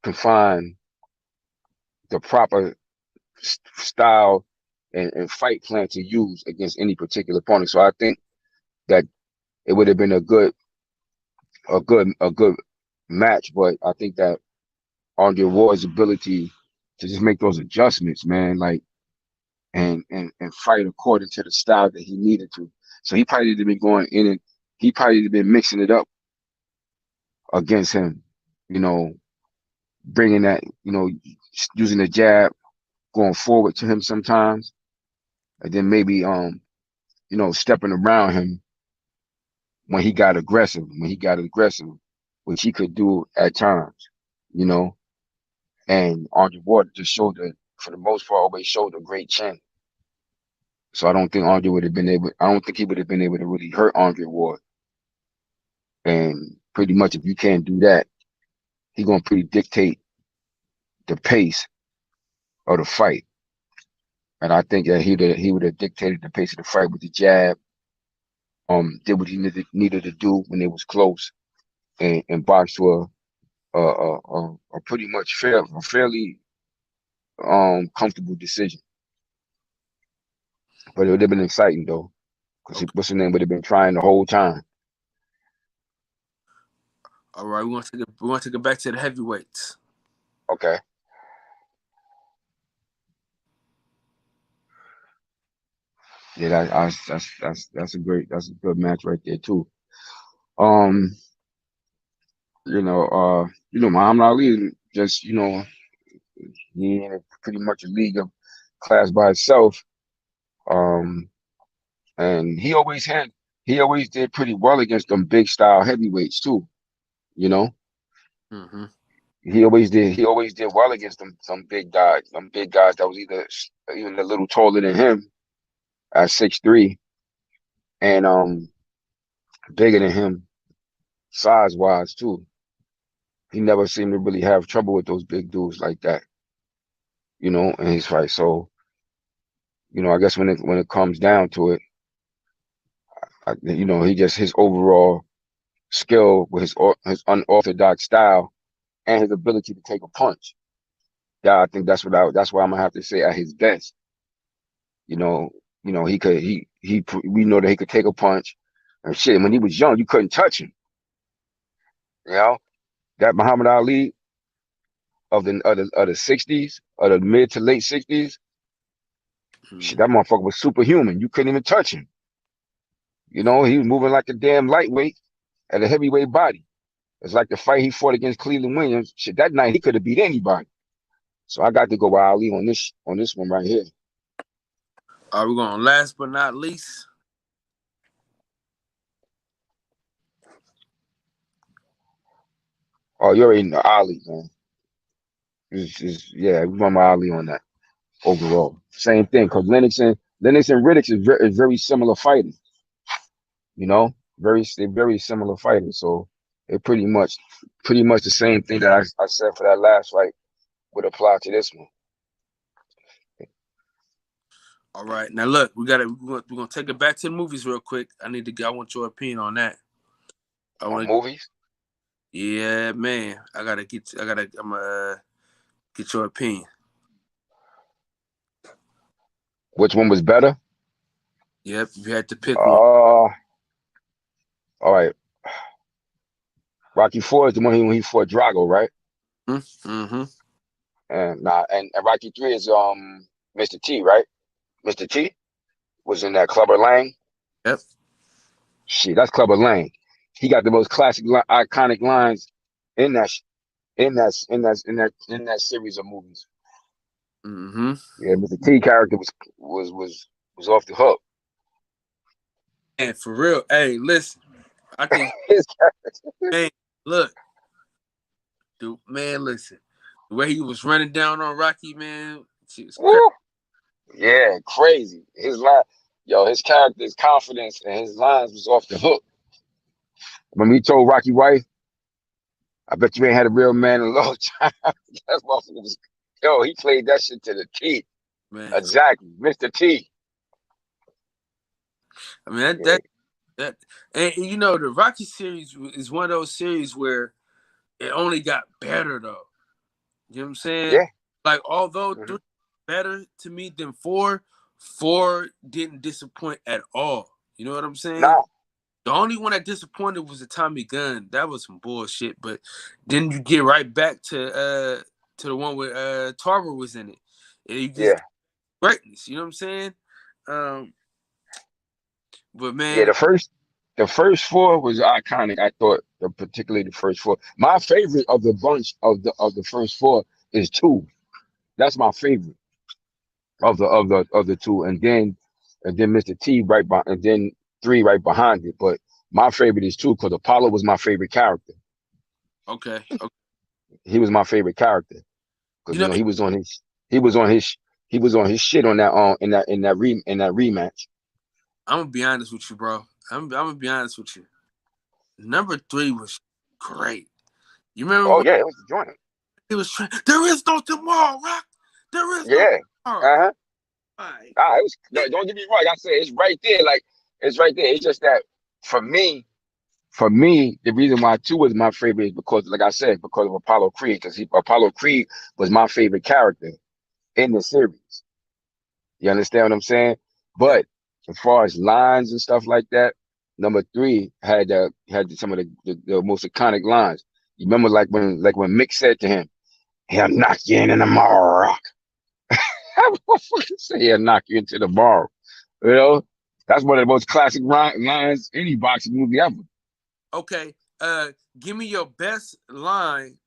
can find the proper style and fight plan to use against any particular opponent. So I think that it would have been a good match, but I think that Andre Ward's ability to just make those adjustments, man, like and fight according to the style that he needed to. So he probably have been going in and he probably have been mixing it up against him, you know, bringing that, using the jab, going forward to him sometimes, and then maybe stepping around him when he got aggressive, which he could do at times, you know. And Andre Ward just showed for the most part, always showed a great chin. So I don't think Andre would have been able. I don't think he would have been able to really hurt Andre Ward. And pretty much, if you can't do that, he's gonna pretty dictate the pace of the fight. And I think that he would have dictated the pace of the fight with the jab. Did what he needed to do when it was close, and boxed to a pretty much fairly comfortable decision. But it would have been exciting though, because Okay. what's his name would have been trying the whole time. All right, we want to take it back to the heavyweights. Okay. Yeah, that's a good match right there too. Um, Muhammad Ali just, he in pretty much a league of class by itself. Um, and he always did pretty well against them big style heavyweights too. You know, Mm-hmm. he always did well against some big guys that was either even a little taller than him at 6'3" and bigger than him size wise too. He never seemed to really have trouble with those big dudes like that, in his fight. So, I guess when it comes down to it, he just his overall skill with his unorthodox style and his ability to take a punch. Yeah, I think that's why I'm gonna have to say at his best. You know, we know that he could take a punch and shit. When he was young, you couldn't touch him. You know that Muhammad Ali of the 60s, of the mid to late 60s, shit, Mm-hmm. that motherfucker was superhuman. You couldn't even touch him. He was moving like a damn lightweight at a heavyweight body. It's like the fight he fought against Cleveland Williams. Shit, that night he could have beat anybody. So I got to go with Ali on this one right here. Are we going last but not least? Oh, you already know Ali, man. Yeah, we run my Ali on that overall. Same thing, because Lennox and Riddick is very similar fighters. They're very similar fighters. So it pretty much the same thing that I said for that last fight would apply to this one. All right. Now look, we're gonna take it back to the movies real quick. I want your opinion on that. I On want movies, Yeah, man. I'm gonna get your opinion. which one was better? Yep, you had to pick one. All right. Rocky Four is the one when he fought Drago, right? Mm-hmm. And Rocky Three is Mr. T, right? Mr. T was in that Clubber Lang. Yep. Shit, that's Clubber Lang. He got the most classic, iconic lines in that, in that series of movies. Mm-hmm. Yeah, Mr. T character was off the hook. And for real, hey, listen. I think, His man, look, dude, man, listen. The way he was running down on Rocky, man, she was crazy. Woo! Yeah, crazy. His line. Yo, his character, his confidence, and his lines was off the hook. When we told Rocky White, I bet you ain't had a real man in a long time. That motherfucker was, yo, he played that shit to the T. Man, Exactly, Mr. T. I mean Yeah, that and you know the Rocky series is one of those series where it only got better though. You know what I'm saying? yeah. Like although Mhm. three better to me than four, four didn't disappoint at all. You know what I'm saying? No, The only one that disappointed was the Tommy Gunn. That was some bullshit. But then you get right back to the one where Tarver was in it. And you just yeah, greatness. You know what I'm saying? Um, but yeah. man, The first four was iconic. I thought, particularly the first four. My favorite of the bunch of the first four is two. That's my favorite of the two, and then Mr. T right behind, and then three right behind it. But my favorite is two because Apollo was my favorite character. okay. He was my favorite character because You know, he was on his he was on his shit on that in that rematch. I'm gonna be honest with you, bro. I'm gonna be honest with you. Number three was great. You remember Oh when yeah, it was the joint. he was trying? There is no tomorrow, Rock. There is no Yeah. tomorrow. Uh-huh. Right. It was no, don't get me wrong. Like I said, it's right there. Like it's right there. It's just that for me, the reason why two was my favorite is because, like I said, because of Apollo Creed. Because Apollo Creed was my favorite character in the series. You understand what I'm saying? Yeah. But as far as lines and stuff like that, number three had some of the most iconic lines. You remember like when Mick said to him, "He'll knock you in the mall, how the fuck you say he'll knock you into the bar?" You know, that's one of the most classic lines any boxing movie ever. Okay. Give me your best line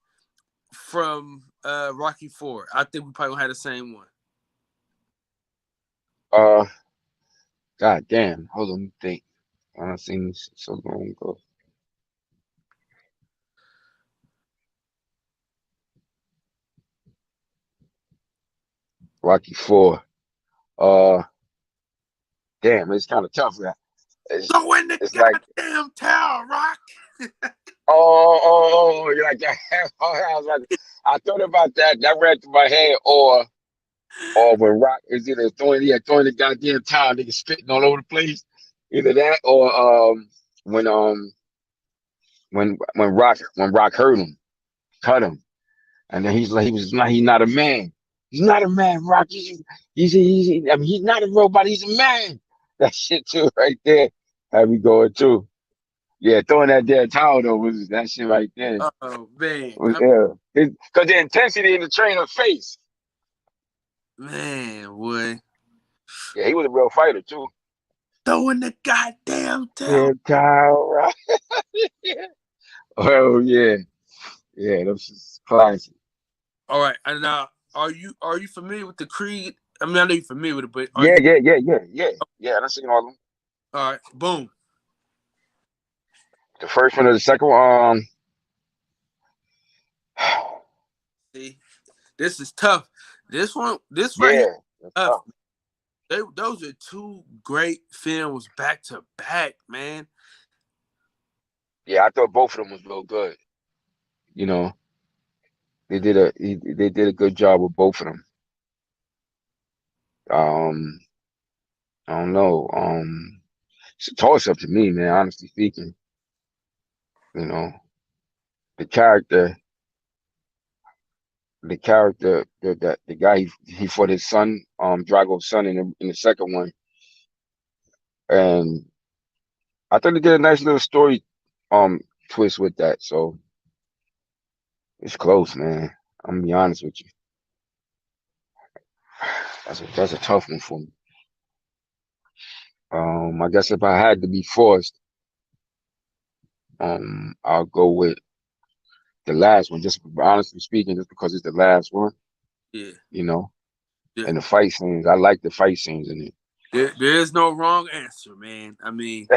from Rocky Four. I think we probably gonna have the same one. Uh, God damn, hold on, let me think. I've seen this so long ago. Rocky Four. Uh, Damn, it's kind of tough. It's Go in the it's like goddamn tower, Rock. you're like that. I was like, I thought about that. That ran through my head. Or when Rock is either throwing the goddamn towel, nigga spitting all over the place. Either that or when when Rock hurt him, cut him, and then he's not a man. He's not a man, Rock. I mean, he's not a robot. He's a man. That shit too, right there. How we going too? Yeah, throwing that damn towel though was that shit right there. Oh man, Yeah, because the intensity in the trainer's face. man, boy. Yeah, he was a real fighter too. Go in the goddamn tower. Damn towel, right? Yeah. Oh yeah, yeah, that's just classic. All right, and now are you familiar with the Creed? I mean, I know you're familiar with it, but are Yeah, you? yeah. I seen all of them. All right, boom. The first one or the second one. See, this is tough. This right here, Yeah, that's tough. tough. Those are two great films back to back, man. Yeah, I thought both of them was real good. You know, they did a good job with both of them. Um, I don't know. It's a toss up to me, man. Honestly speaking, you know, the character, the guy he fought his son, Drago's son in the second one, and I thought they did a nice little story, um, twist with that. So it's close, man. I'm gonna be honest with you. That's a tough one for me. I guess if I had to be forced, I'll go with the last one. Just honestly speaking, just because it's the last one, Yeah, you know. yeah. And the fight scenes, I like the fight scenes in There is no wrong answer, man. I mean,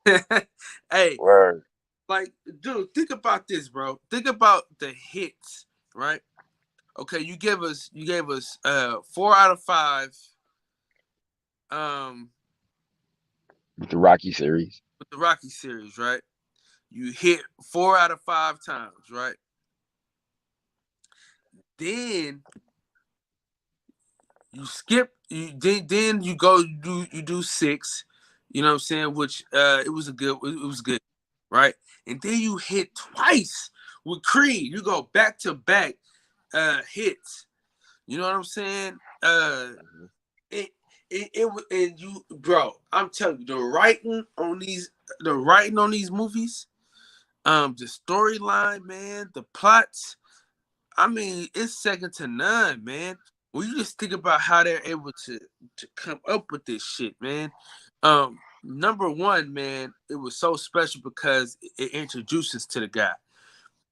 it. hey, Word. like, dude, think about this, bro. Think about the hits, right? Okay, you gave us 4 out of 5 with the Rocky series. with the Rocky series, right? You hit 4 out of 5 times, right? Then you skip. Then you go. You do 6. You know what I'm saying? Which it was good, right? And then you hit twice with Creed. You go back to back hits. You know what I'm saying? And you, bro, I'm telling you, the writing on these movies, the storyline, man, the plots, I mean, it's second to none, man. When you just think about how they're able to come up with this shit, man. Number one, man, it was so special because it introduces to the guy.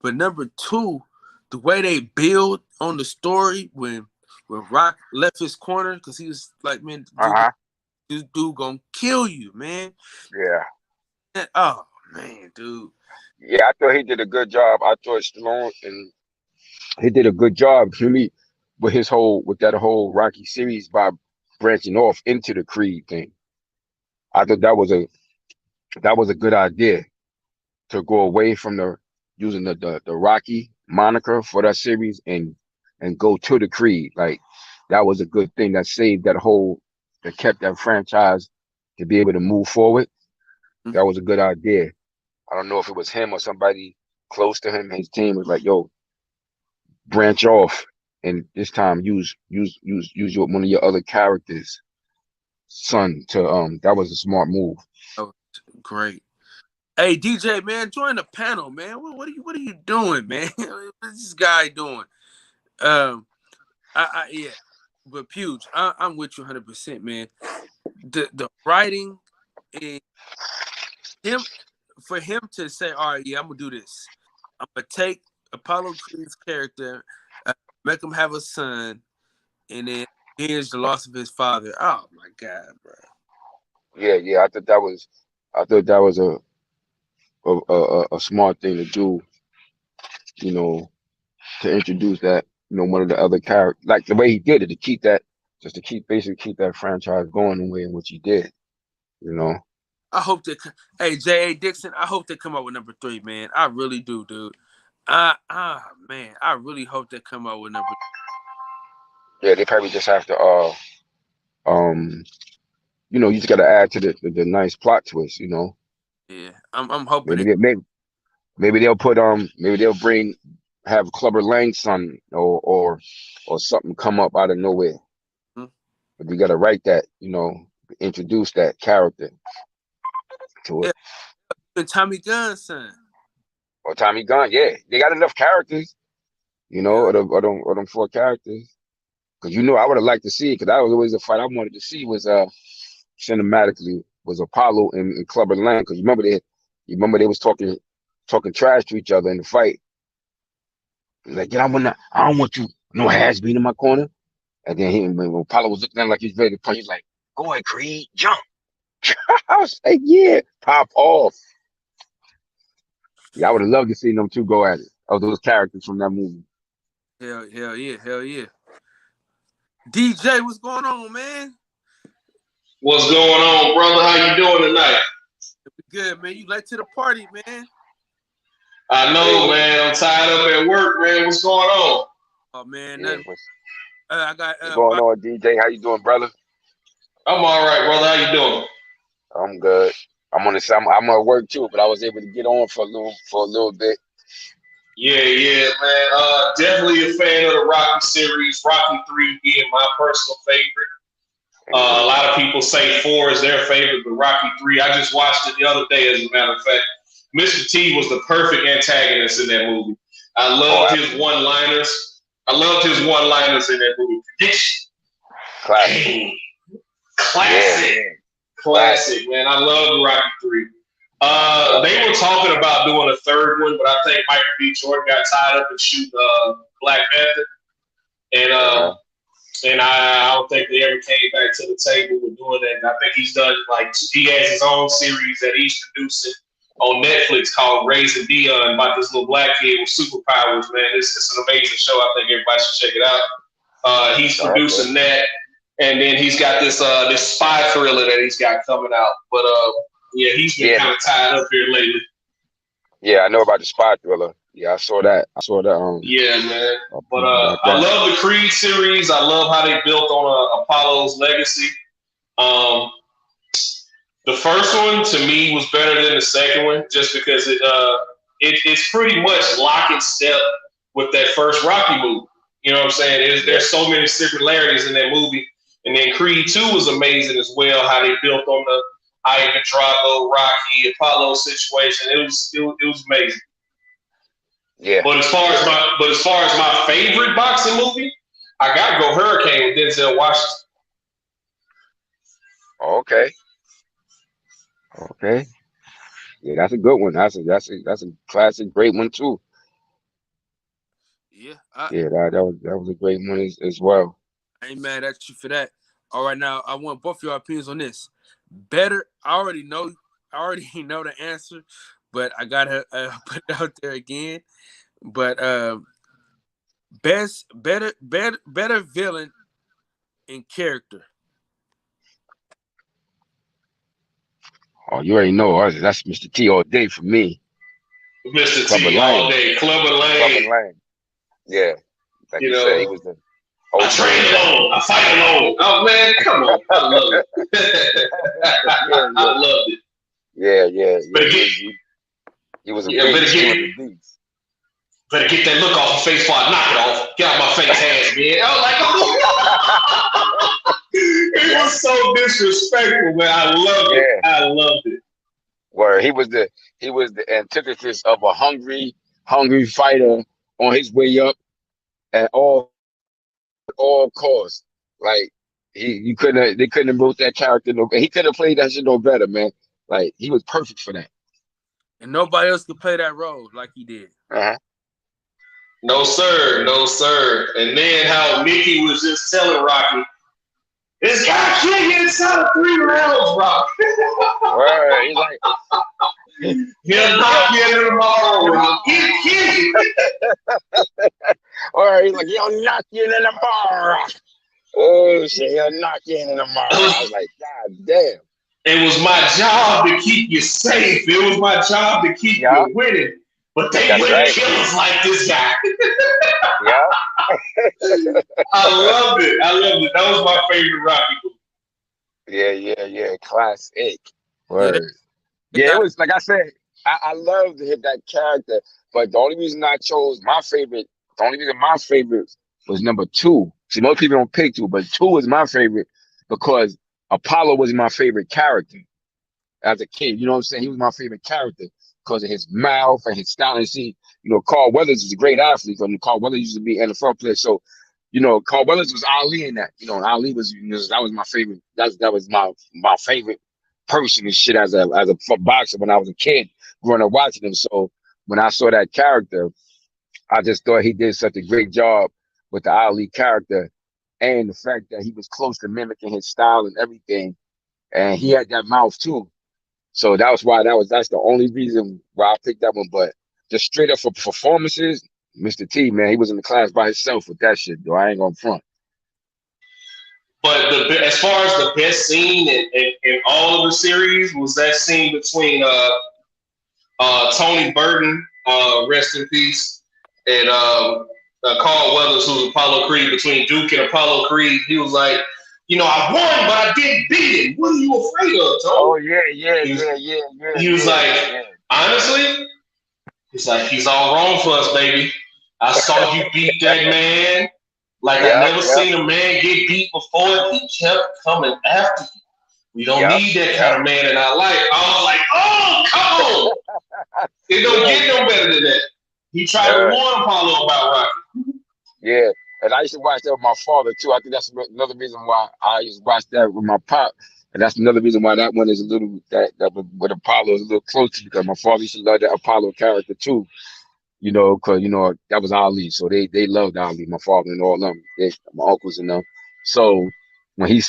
But number two, the way they build on the story when Rock left his corner, because he was like, man, this dude gonna kill you, man. Yeah. And, oh man, dude. Yeah, I thought he did a good job. I thought Stallone and he did a good job to me with that whole Rocky series by branching off into the Creed thing. I thought that was a good idea to go away from using the Rocky moniker for that series and go to the Creed. Like that was a good thing that saved that kept that franchise to be able to move forward. That was a good idea. I don't know if it was him or somebody close to him. His team was like, "Yo, branch off, and this time use one of your other characters, son." That was a smart move. Oh, great. Hey DJ, man, join the panel, man. What are you doing, man? What's this guy doing? Yeah, but Puge, I'm with you 100%, man. The writing is for him to say, all right, yeah, I'm gonna do this. I'm gonna take Apollo Creed's character, make him have a son, and then here's the loss of his father. Oh my God, bro. Yeah. I thought that was a smart thing to do. You know, to introduce that. One of the other characters, like the way he did it, basically keep that franchise going the way in which he did. I hope that. Hey, J.A. Dixon, I hope they come up with number 3, man. I really do, dude. Man, I really hope they come up with number 3. Yeah, they probably just have to you just got to add to the nice plot twist. Yeah, I'm hoping. Maybe they'll put maybe they'll have Clubber Lang's son or something come up out of nowhere. But you got to write that, introduce that character to it. Yeah. Tommy Gunn's son. Or Tommy Gunn, yeah, they got enough characters, or them 4 characters. Because I would have liked to see it. Because that was always a fight I wanted to see was cinematically was Apollo and Clubber Lang. Because you remember they was talking trash to each other in the fight. Like, I don't want you no has been in my corner. And then when Apollo was looking at him like he's ready to punch, he's like, "Go ahead, Creed, jump." I was like, "Yeah, pop off." Yeah, I would have loved to see them two go at it. Of those characters from that movie. Hell yeah. DJ, what's going on, man? What's going on, brother? How you doing tonight? Good, man. You late to the party, man. I know, man. I'm tied up at work, man. What's going on? Oh man, Yeah, I got what's going on, DJ? How you doing, brother? I'm all right, brother. How you doing? I'm good. I'm at work too, but I was able to get on for a little bit. Yeah, man. Definitely a fan of the Rocky series. Rocky 3 being my personal favorite. A lot of people say 4 is their favorite, but Rocky 3, I just watched it the other day, as a matter of fact. Mr. T was the perfect antagonist in that movie. I loved his one-liners. in that movie. Classic. Classic, man. I love Rocky 3. They were talking about doing a 3rd one, but I think Michael B. Jordan got tied up and shooting Black Panther. And I don't think they ever came back to the table with doing that. And I think he's done, he has his own series that he's producing on Netflix called Raising Dion, about this little black kid with superpowers, man. It's an amazing show. I think everybody should check it out. He's producing that. And then he's got this this spy thriller that he's got coming out. But yeah, he's been kind of tied up here lately. Yeah, I know about the spy thriller. Yeah, I saw that. I saw that. Yeah, man. But I love the Creed series. I love how they built on Apollo's legacy. The first one to me was better than the second one, just because it's pretty much lock and step with that first Rocky movie. You know what I'm saying? There's so many similarities in that movie. And then Creed 2 was amazing as well, how they built on the Ivan Drago, Rocky, Apollo situation. It was amazing. Yeah. But as far as my favorite boxing movie, I gotta go Hurricane with Denzel Washington. Okay. Yeah, that's a good one. That's a classic, great one too. Yeah. That was a great one as well. I ain't mad at you for that. All right, now I want both of your opinions on this. Better, I already know the answer, but I gotta put it out there again. But better villain in character. Oh, you already know. That's Mr. T all day for me. Mr. T all day. Clubber Lang. Yeah. Like you said, he was the. I train alone. I fight alone. Oh man, come on! I love it. I loved it. Yeah. Better he was a better get that look off your face before I knock it off. Get out my face, ass, man. I was like, it was so disrespectful, man. I loved it. I loved it. Where he was the antithesis of a hungry fighter on his way up at all costs. Like they couldn't have wrote that character he could have played that shit no better, man. Like he was perfect for that. And nobody else could play that role like he did. Uh-huh. No sir. And then how Mickey was just telling Rocky, this guy can't get inside of 3 rounds, Rocky. Right. He's like, he'll knock you in tomorrow, Rocky. All right, he's like, he'll knock you in the bar. Oh shit, he'll knock you in the bar. I was like, God damn. It was my job to keep you safe. It was my job to keep you winning. But they wouldn't kill us like this guy. Yeah. I loved it. That was my favorite Rocky movie. Yeah. Classic. Word. Yeah, it was like I said, I loved that character, but the only reason my favorite was number 2. See, most people don't pick 2, but 2 was my favorite because Apollo was my favorite character as a kid. You know what I'm saying? He was my favorite character because of his mouth and his style. And see, Carl Weathers was a great athlete. Carl Weathers used to be an NFL player. So, Carl Weathers was Ali in that. Ali was, that was my favorite. That was my favorite person and shit as a boxer when I was a kid growing up watching him. So when I saw that character, I just thought he did such a great job with the Ali character and the fact that he was close to mimicking his style and everything. And he had that mouth too. So that's the only reason why I picked that one. But just straight up for performances, Mr. T, man, he was in the class by himself with that shit, though. I ain't gonna front. But as far as the best scene in all of the series was that scene between Tony Burton, rest in peace, and Carl Weathers, who's Apollo Creed, between Duke and Apollo Creed. He was like, I won, but I didn't beat him. What are you afraid of, Tony? Oh, yeah. He was like, honestly, he's like, he's all wrong for us, baby. I saw you beat that man. Like, I never seen a man get beat before. He kept coming after you. We don't need that kind of man in our life. I was like, oh, come on. It don't get no better than that. He tried to warn Apollo about Rocky. Yeah. And I used to watch that with my father, too. I think that's another reason why I used to watch that with my pop. And that's another reason why that one is a little, that with Apollo is a little closer, because my father used to love that Apollo character, too. Because, that was Ali. So they loved Ali, my father and all of them. My uncles and them. So when he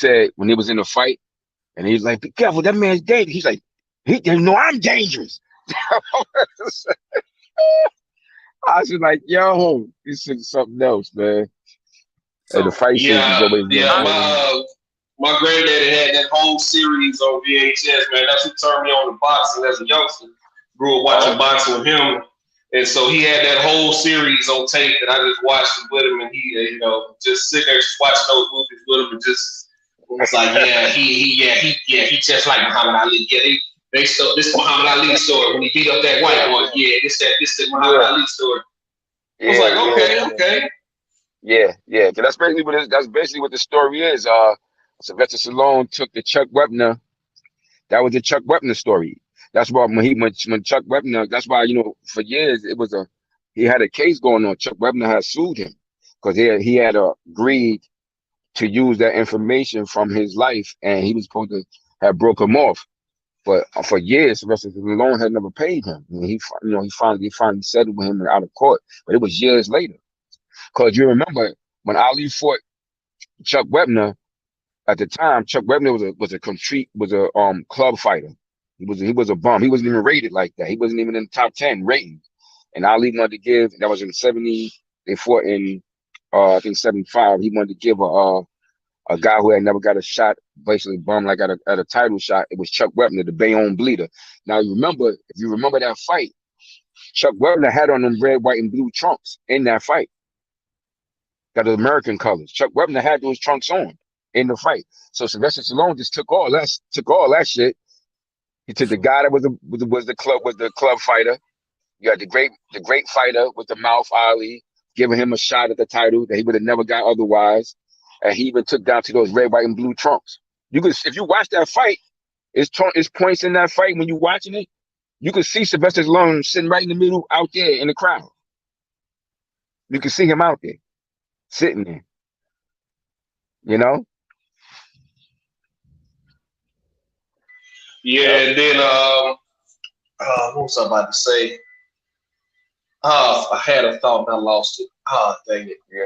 was in a fight, and he was like, be careful, that man's dangerous. He's like, I'm dangerous. I was just like, yo, this is something else, man. And the fight my my granddaddy had that whole series on VHS, man. That's who turned me on to boxing as a youngster. Grew up watching boxing with him. And so he had that whole series on tape, and I just watched it with him, and he, just sitting there just watching those movies with him, and just was like, he just like Muhammad Ali. Yeah, they so this Muhammad Ali story when he beat up that white boy. Yeah, this the Muhammad Ali story. I was like, okay. Yeah. That's basically what the story is. Sylvester Stallone took the Chuck Wepner. That was the Chuck Wepner story. That's why when Chuck Wepner, that's why for years he had a case going on. Chuck Wepner had sued him because he had agreed to use that information from his life, and he was supposed to have broke him off. But for years, Sylvester Stallone had never paid him. And he finally settled with him out of court. But it was years later. Because you remember when Ali fought Chuck Wepner, at the time, Chuck Wepner was a club fighter. He was a bum. He wasn't even rated like that. He wasn't even in the top 10 rating. And Ali wanted to give, that was in 70, they fought in I think 75. He wanted to give a guy who had never got a shot, basically bum like at a title shot. It was Chuck Wepner, the Bayonne Bleeder. Now if you remember that fight, Chuck Wepner had on them red, white, and blue trunks in that fight. Got the American colors. Chuck Wepner had those trunks on in the fight. So Sylvester Stallone just took all that shit. He took the guy that was the club fighter. You had the great fighter with the mouth, Ali, giving him a shot at the title that he would have never got otherwise. And he even took down to those red, white, and blue trunks. If you watch that fight, it's points in that fight when you're watching it. You can see Sylvester Stallone sitting right in the middle out there in the crowd. You can see him out there, sitting there. Yeah, and then what was I about to say? I had a thought and I lost it. Dang it. Yeah.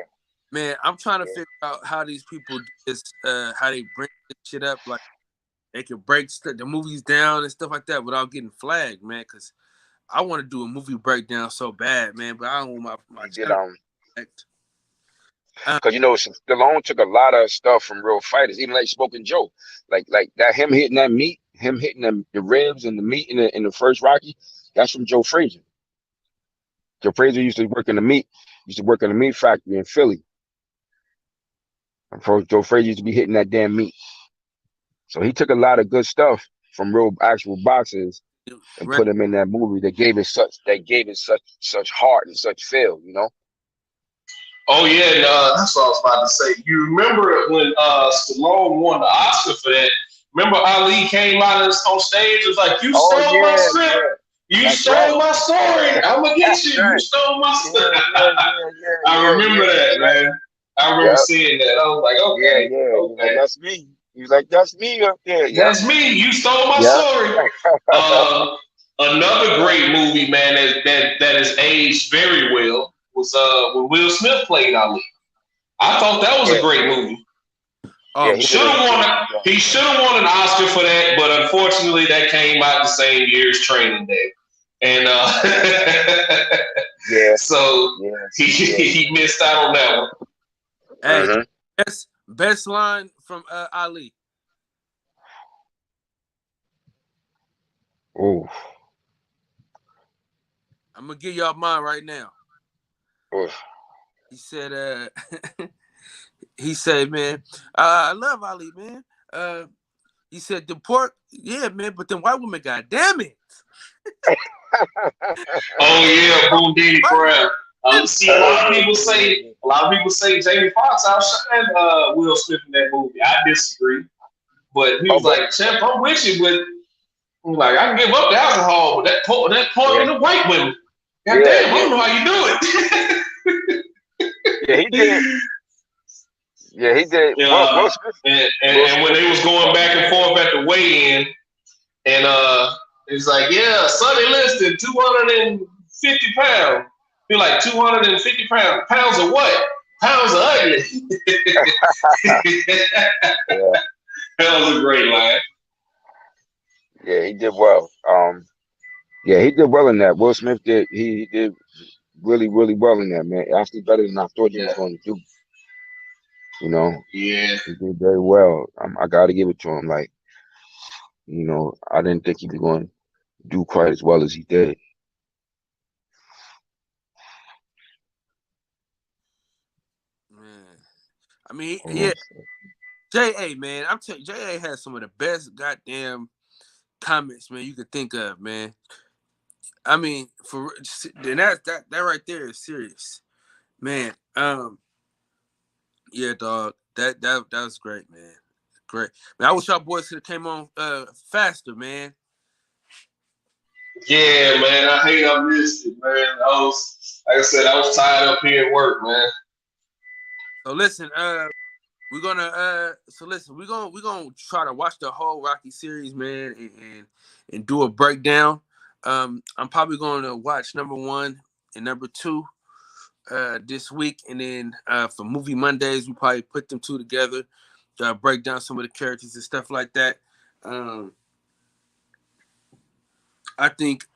Man, I'm trying to figure out how these people do this, how they bring this shit up. Like they can break the movies down and stuff like that without getting flagged, man. Because I want to do a movie breakdown so bad, man, but I don't want my channel flagged. Because Stallone took a lot of stuff from real fighters, even like Smoking Joe, like that him hitting that meat, him hitting the ribs and the meat in the first Rocky. That's from Joe Frazier. Joe Frazier used to work in the meat factory in Philly. And Joe Frazier used to be hitting that damn meat. So he took a lot of good stuff from real actual boxers and put them in that movie. That gave it such heart and such feel, Oh yeah, and, that's what I was about to say. You remember when Stallone won the Oscar for that? Remember Ali came out on stage and was like, "You stole my script. You stole my story. I'm gonna get you. You stole my story." I remember that, man. I remember seeing that. I was like, okay, okay. That's me. He was like, that's me up there. That's me. You stole my story. Another great movie, man, that has aged very well was when Will Smith played Ali. I thought that was a great movie. He should have won an Oscar for that, but unfortunately, that came out the same year as Training Day, and he missed out on that one. Hey, best line from Ali. Oh, I'm gonna give y'all mine right now. Oof. He said, man, I love Ali, man. He said, the pork, yeah, man, but then white women, goddamn it. Oh yeah, Boondini Crab. See, a lot of people say Jamie Foxx outshined Will Smith in that movie. I disagree, but he was like, "Champ, I'm with you, but I'm like, I can give up the alcohol, but that pork and the white women, goddamn, I don't know how you do it." Yeah, he did. Yeah, he did. And when they was going back and forth at the weigh-in, and he's like, "Yeah, Sonny Liston, 250 pounds." Be like 250 pounds. Pounds of what? Pounds of ugly. That was a great line. Yeah, he did well. He did well in that. Will Smith did. He did really, really well in that, man. Actually, better than I thought he was going to do. You know, Yeah. he did very well. I got to give it to him. Like, I didn't think he was going to do quite as well as he did. Man. I mean, Hold yeah, on. J.A., man. I'm telling you, J.A. has some of the best goddamn comments, man, you could think of, man. I mean, and that right there is serious, man. Yeah, dog. That was great, man. Great, man. I wish y'all boys could have came on faster, man. Yeah, man. I hate I missed it, man. Like I said, I was tied up here at work, man. So listen, we're gonna we're gonna try to watch the whole Rocky series, man, and do a breakdown. I'm probably gonna watch number 1 and number 2 this week, and then for movie Mondays, we probably put them two together, break down some of the characters and stuff like that. Um, I think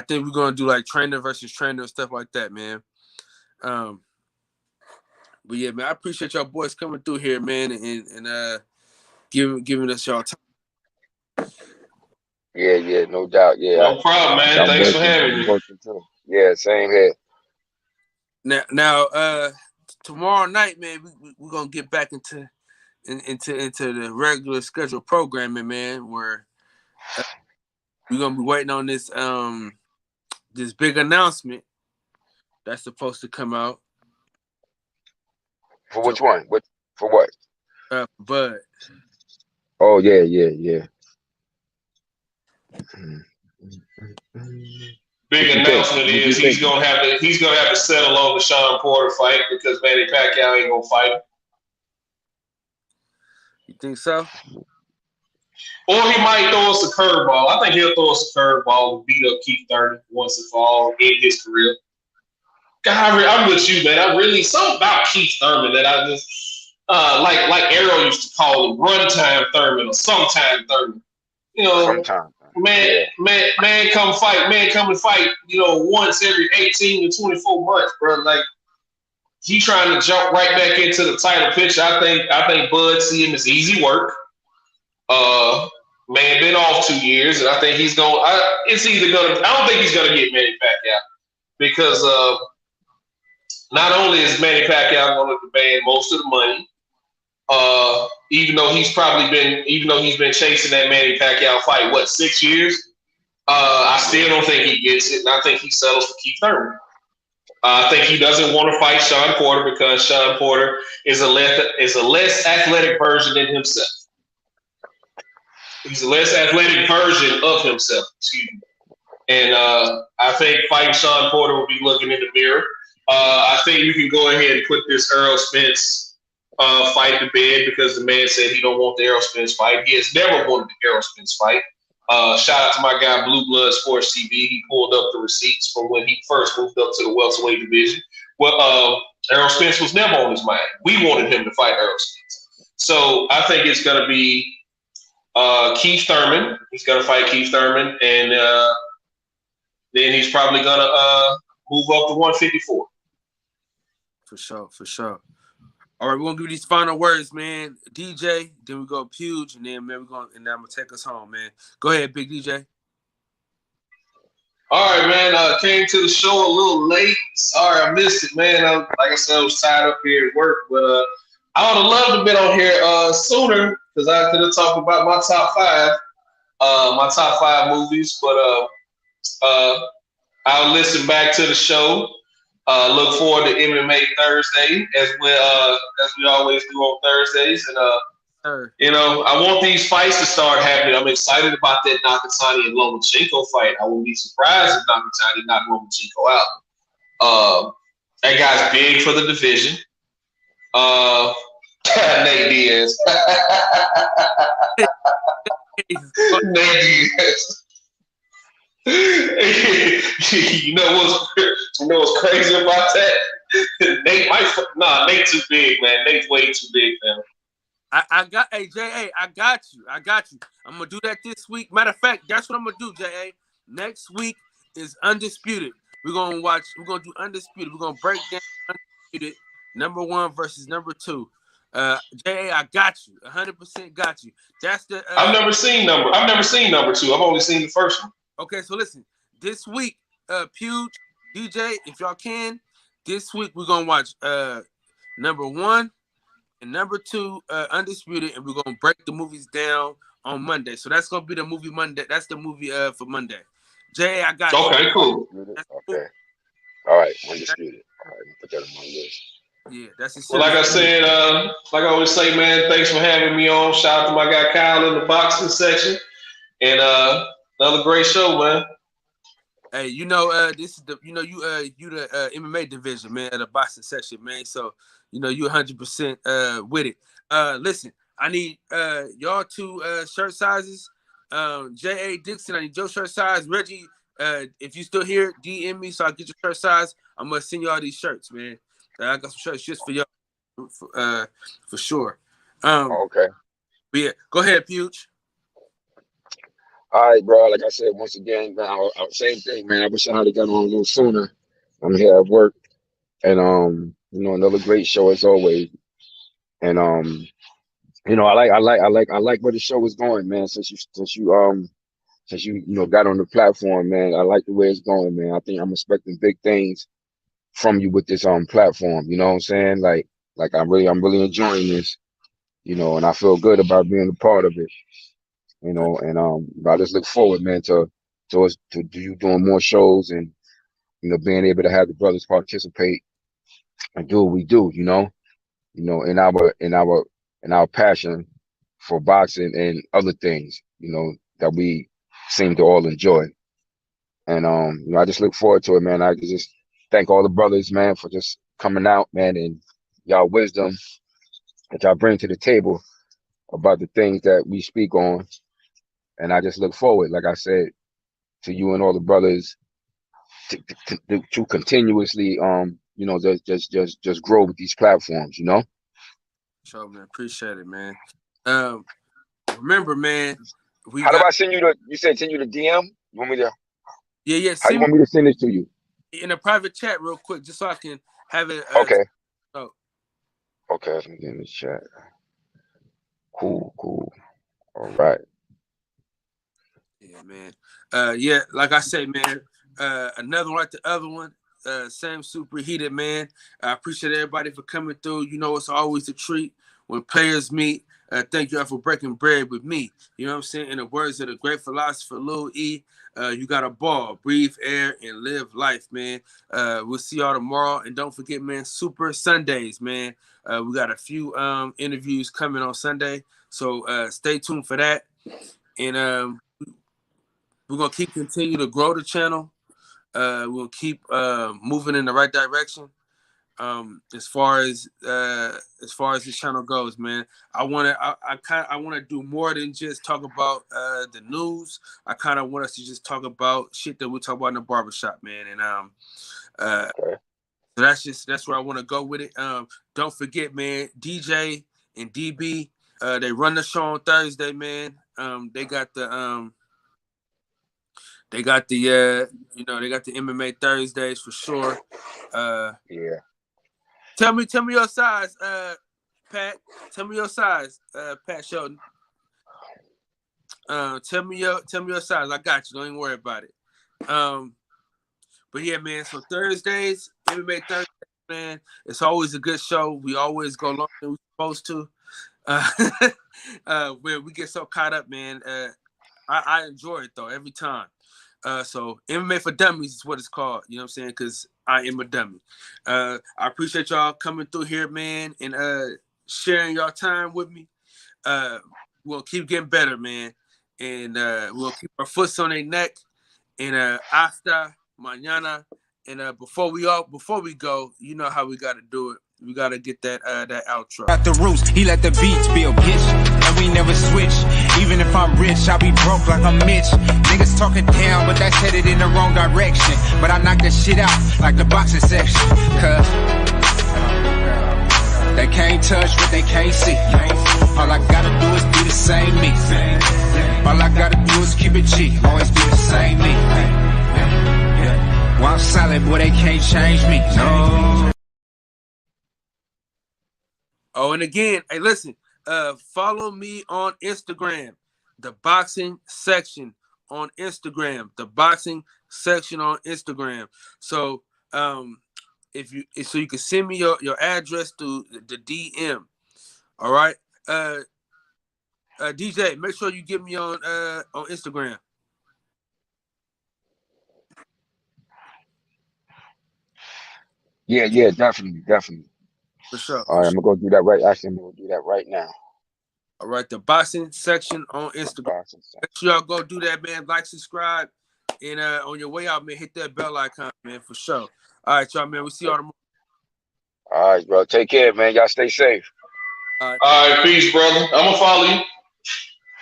we're gonna do like trainer versus trainer and stuff like that, man. But yeah, man, I appreciate y'all boys coming through here, man, and giving us y'all time. Yeah, no doubt. Yeah, No problem, man. I'm Thanks for working. having I'm me. working too. Yeah, same here. Now, tomorrow night, man, we're gonna get back into the regular scheduled programming, man, where we're gonna be waiting on this big announcement that's supposed to come out. For which one? For what? Bud. Oh yeah. Big What you think? announcement What you is think? he's gonna have to settle on the Sean Porter fight because Manny Pacquiao ain't gonna fight him. You think so? Or he might throw us a curveball. I think he'll throw us a curveball and beat up Keith Thurman once and for all in his career. God, I'm with you, man. Something about Keith Thurman that I just like Arrow used to call him runtime Thurman or sometime Thurman. Sometimes. Man, come fight. Man, come and fight, once every 18 to 24 months, bro. Like, he trying to jump right back into the title picture. I think Bud see him as easy work. Man, been off 2 years, and I think he's going. I don't think he's gonna get Manny Pacquiao because not only is Manny Pacquiao going to demand most of the money, even though he's been chasing that Manny Pacquiao fight, 6 years? I still don't think he gets it, and I think he settles for Keith Thurman. I think he doesn't want to fight Sean Porter because Sean Porter is a less athletic version than himself. He's a less athletic version of himself. Excuse me. And I think fighting Sean Porter will be looking in the mirror. I think you can go ahead and put this Errol Spence fight to bed because the man said he don't want the Errol Spence fight. He has never wanted the Errol Spence fight. Shout out to my guy Blue Blood Sports TV. He pulled up the receipts from when he first moved up to the welterweight division. Well, Errol Spence was never on his mind. We wanted him to fight Errol Spence. So I think it's going to be Keith Thurman. He's going to fight Keith Thurman, and then he's probably going to move up to 154. For sure. All right, we're gonna give these final words, man. DJ, then we go Huge, and then man, I'm gonna take us home, man. Go ahead, Big DJ. All right, man. Came to the show a little late. Sorry, I missed it, man. Like I said, I was tied up here at work, but I would have loved to have been on here sooner because I could have talked about my top five movies. But I'll listen back to the show. Look forward to MMA Thursday as we always do on Thursdays, and I want these fights to start happening. I'm excited about that Nakatani and Lomachenko fight. I wouldn't be surprised if Nakatani knocked Lomachenko out. That guy's big for the division. Nate Diaz. Nate Diaz. You know what's crazy about that? Nate's too big, man. Nate's way too big, man. I got you. I'm gonna do that this week. Matter of fact, that's what I'm gonna do, JA. Next week is Undisputed. We're gonna do Undisputed. We're gonna break down Undisputed number 1 versus number 2. J.A., I got you. 100% got you. That's the. I've never seen number 2. I've only seen the first one. Okay, so listen. This week, Puge, DJ, if y'all can, this week we're gonna watch number 1 and number 2, Undisputed, and we're gonna break the movies down on Monday. So that's gonna be the movie Monday. That's the movie for Monday. J.A., I got you. Okay, cool. Okay. All right, Undisputed. All right, put that on my list. Yeah, that's it. Well, like I said, like I always say, man, thanks for having me on. Shout out to my guy Kyle in the boxing section, and another great show, man. Hey, this is the you the MMA division, man, the boxing section, man. So you 100% with it. Listen, I need y'all 2 shirt sizes. J.A. Dixon, I need your shirt size. Reggie, if you still here, DM me so I get your shirt size. I'm gonna send you all these shirts, man. I got some shirts just for y'all, for sure. Okay. But yeah, go ahead, Puge. All right, bro. Like I said, once again, man, same thing, man. I wish I had got on a little sooner. I'm here at work, and another great show as always. And I like where the show is going, man. Since you got on the platform, man, I like the way it's going, man. I think I'm expecting big things from you with this platform. You know what I'm saying? Like I'm really enjoying this, and I feel good about being a part of it. And I just look forward, man, to you doing more shows and being able to have the brothers participate and do what we do, in our passion for boxing and other things, that we seem to all enjoy. And I just look forward to it, man. I just thank all the brothers, man, for just coming out, man, and y'all wisdom that y'all bring to the table about the things that we speak on. And I just look forward, like I said, to you and all the brothers to continuously, just grow with these platforms, Sure, man. Appreciate it, man. Remember, man. How do I send you you said send you the DM? You want me to? Yeah. How you want me to send it to you? In a private chat, real quick, just so I can have it. Okay. Oh. Okay, let me get in the chat. Cool. All right. Yeah, man. Yeah, like I say, man, another one like the other one. Same super heated, man. I appreciate everybody for coming through. It's always a treat when players meet. Thank you all for breaking bread with me. You know what I'm saying? In the words of the great philosopher Lil E, you got a ball, breathe air, and live life, man. We'll see y'all tomorrow. And don't forget, man, Super Sundays, man. We got a few interviews coming on Sunday. So stay tuned for that. And we're going to continue to grow the channel. We'll keep moving in the right direction. As far as this channel goes, man, I want to do more than just talk about the news. I kind of want us to just talk about shit that we talk about in the barbershop, man. And so that's where I want to go with it. Don't forget, man, DJ and DB, they run the show on Thursday, man. They got the MMA Thursdays for sure. Yeah. Tell me your size, Pat. Tell me your size, Pat Shelton. Tell me your size. I got you. Don't even worry about it. But yeah, man. So Thursdays, MMA Thursdays, man. It's always a good show. We always go longer than we're supposed to. Where we get so caught up, man. I enjoy it though every time. So MMA for Dummies is what it's called. You know what I'm saying? Because I am a dummy. I appreciate y'all coming through here, man, and sharing your time with me. We'll keep getting better, man. And we'll keep our foots on their neck. And hasta mañana. And before we go, you know how we gotta do it. We gotta get that outro. Got the roots, he let the beats build, bitch. And we never switch. Even if I'm rich, I'll be broke like I'm Mitch. Niggas talking down, but that's headed in the wrong direction. But I knock that shit out like the boxing section. Cause they can't touch what they can't see. All I gotta do is be the same me. All I gotta do is keep it G. Always be the same me. While I'm solid, boy, they can't change me. No. Oh, and again, hey, listen, follow me on Instagram, the boxing section on Instagram, the boxing section on Instagram. So, if you can send me your address to the DM. All right, DJ, make sure you get me on Instagram. Yeah, definitely. For sure. All right, I'm gonna go do that right. Actually, I'm gonna do that right now. All right, the boxing section on Instagram. Make sure y'all go do that, man. Like, subscribe, and on your way out, man, hit that bell icon, man, for sure. All right, y'all, man. We'll see y'all tomorrow. All right, bro. Take care, man. Y'all stay safe. All right, peace, brother. I'm gonna follow you.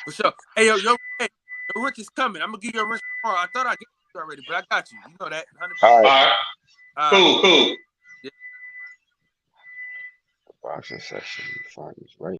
For sure. Hey, yo, your Rick is coming. I'm gonna give you a Rick tomorrow. I thought I gave you already, but I got you. You know that. 100%. All right. All right. Cool. Boxing section. Find this right.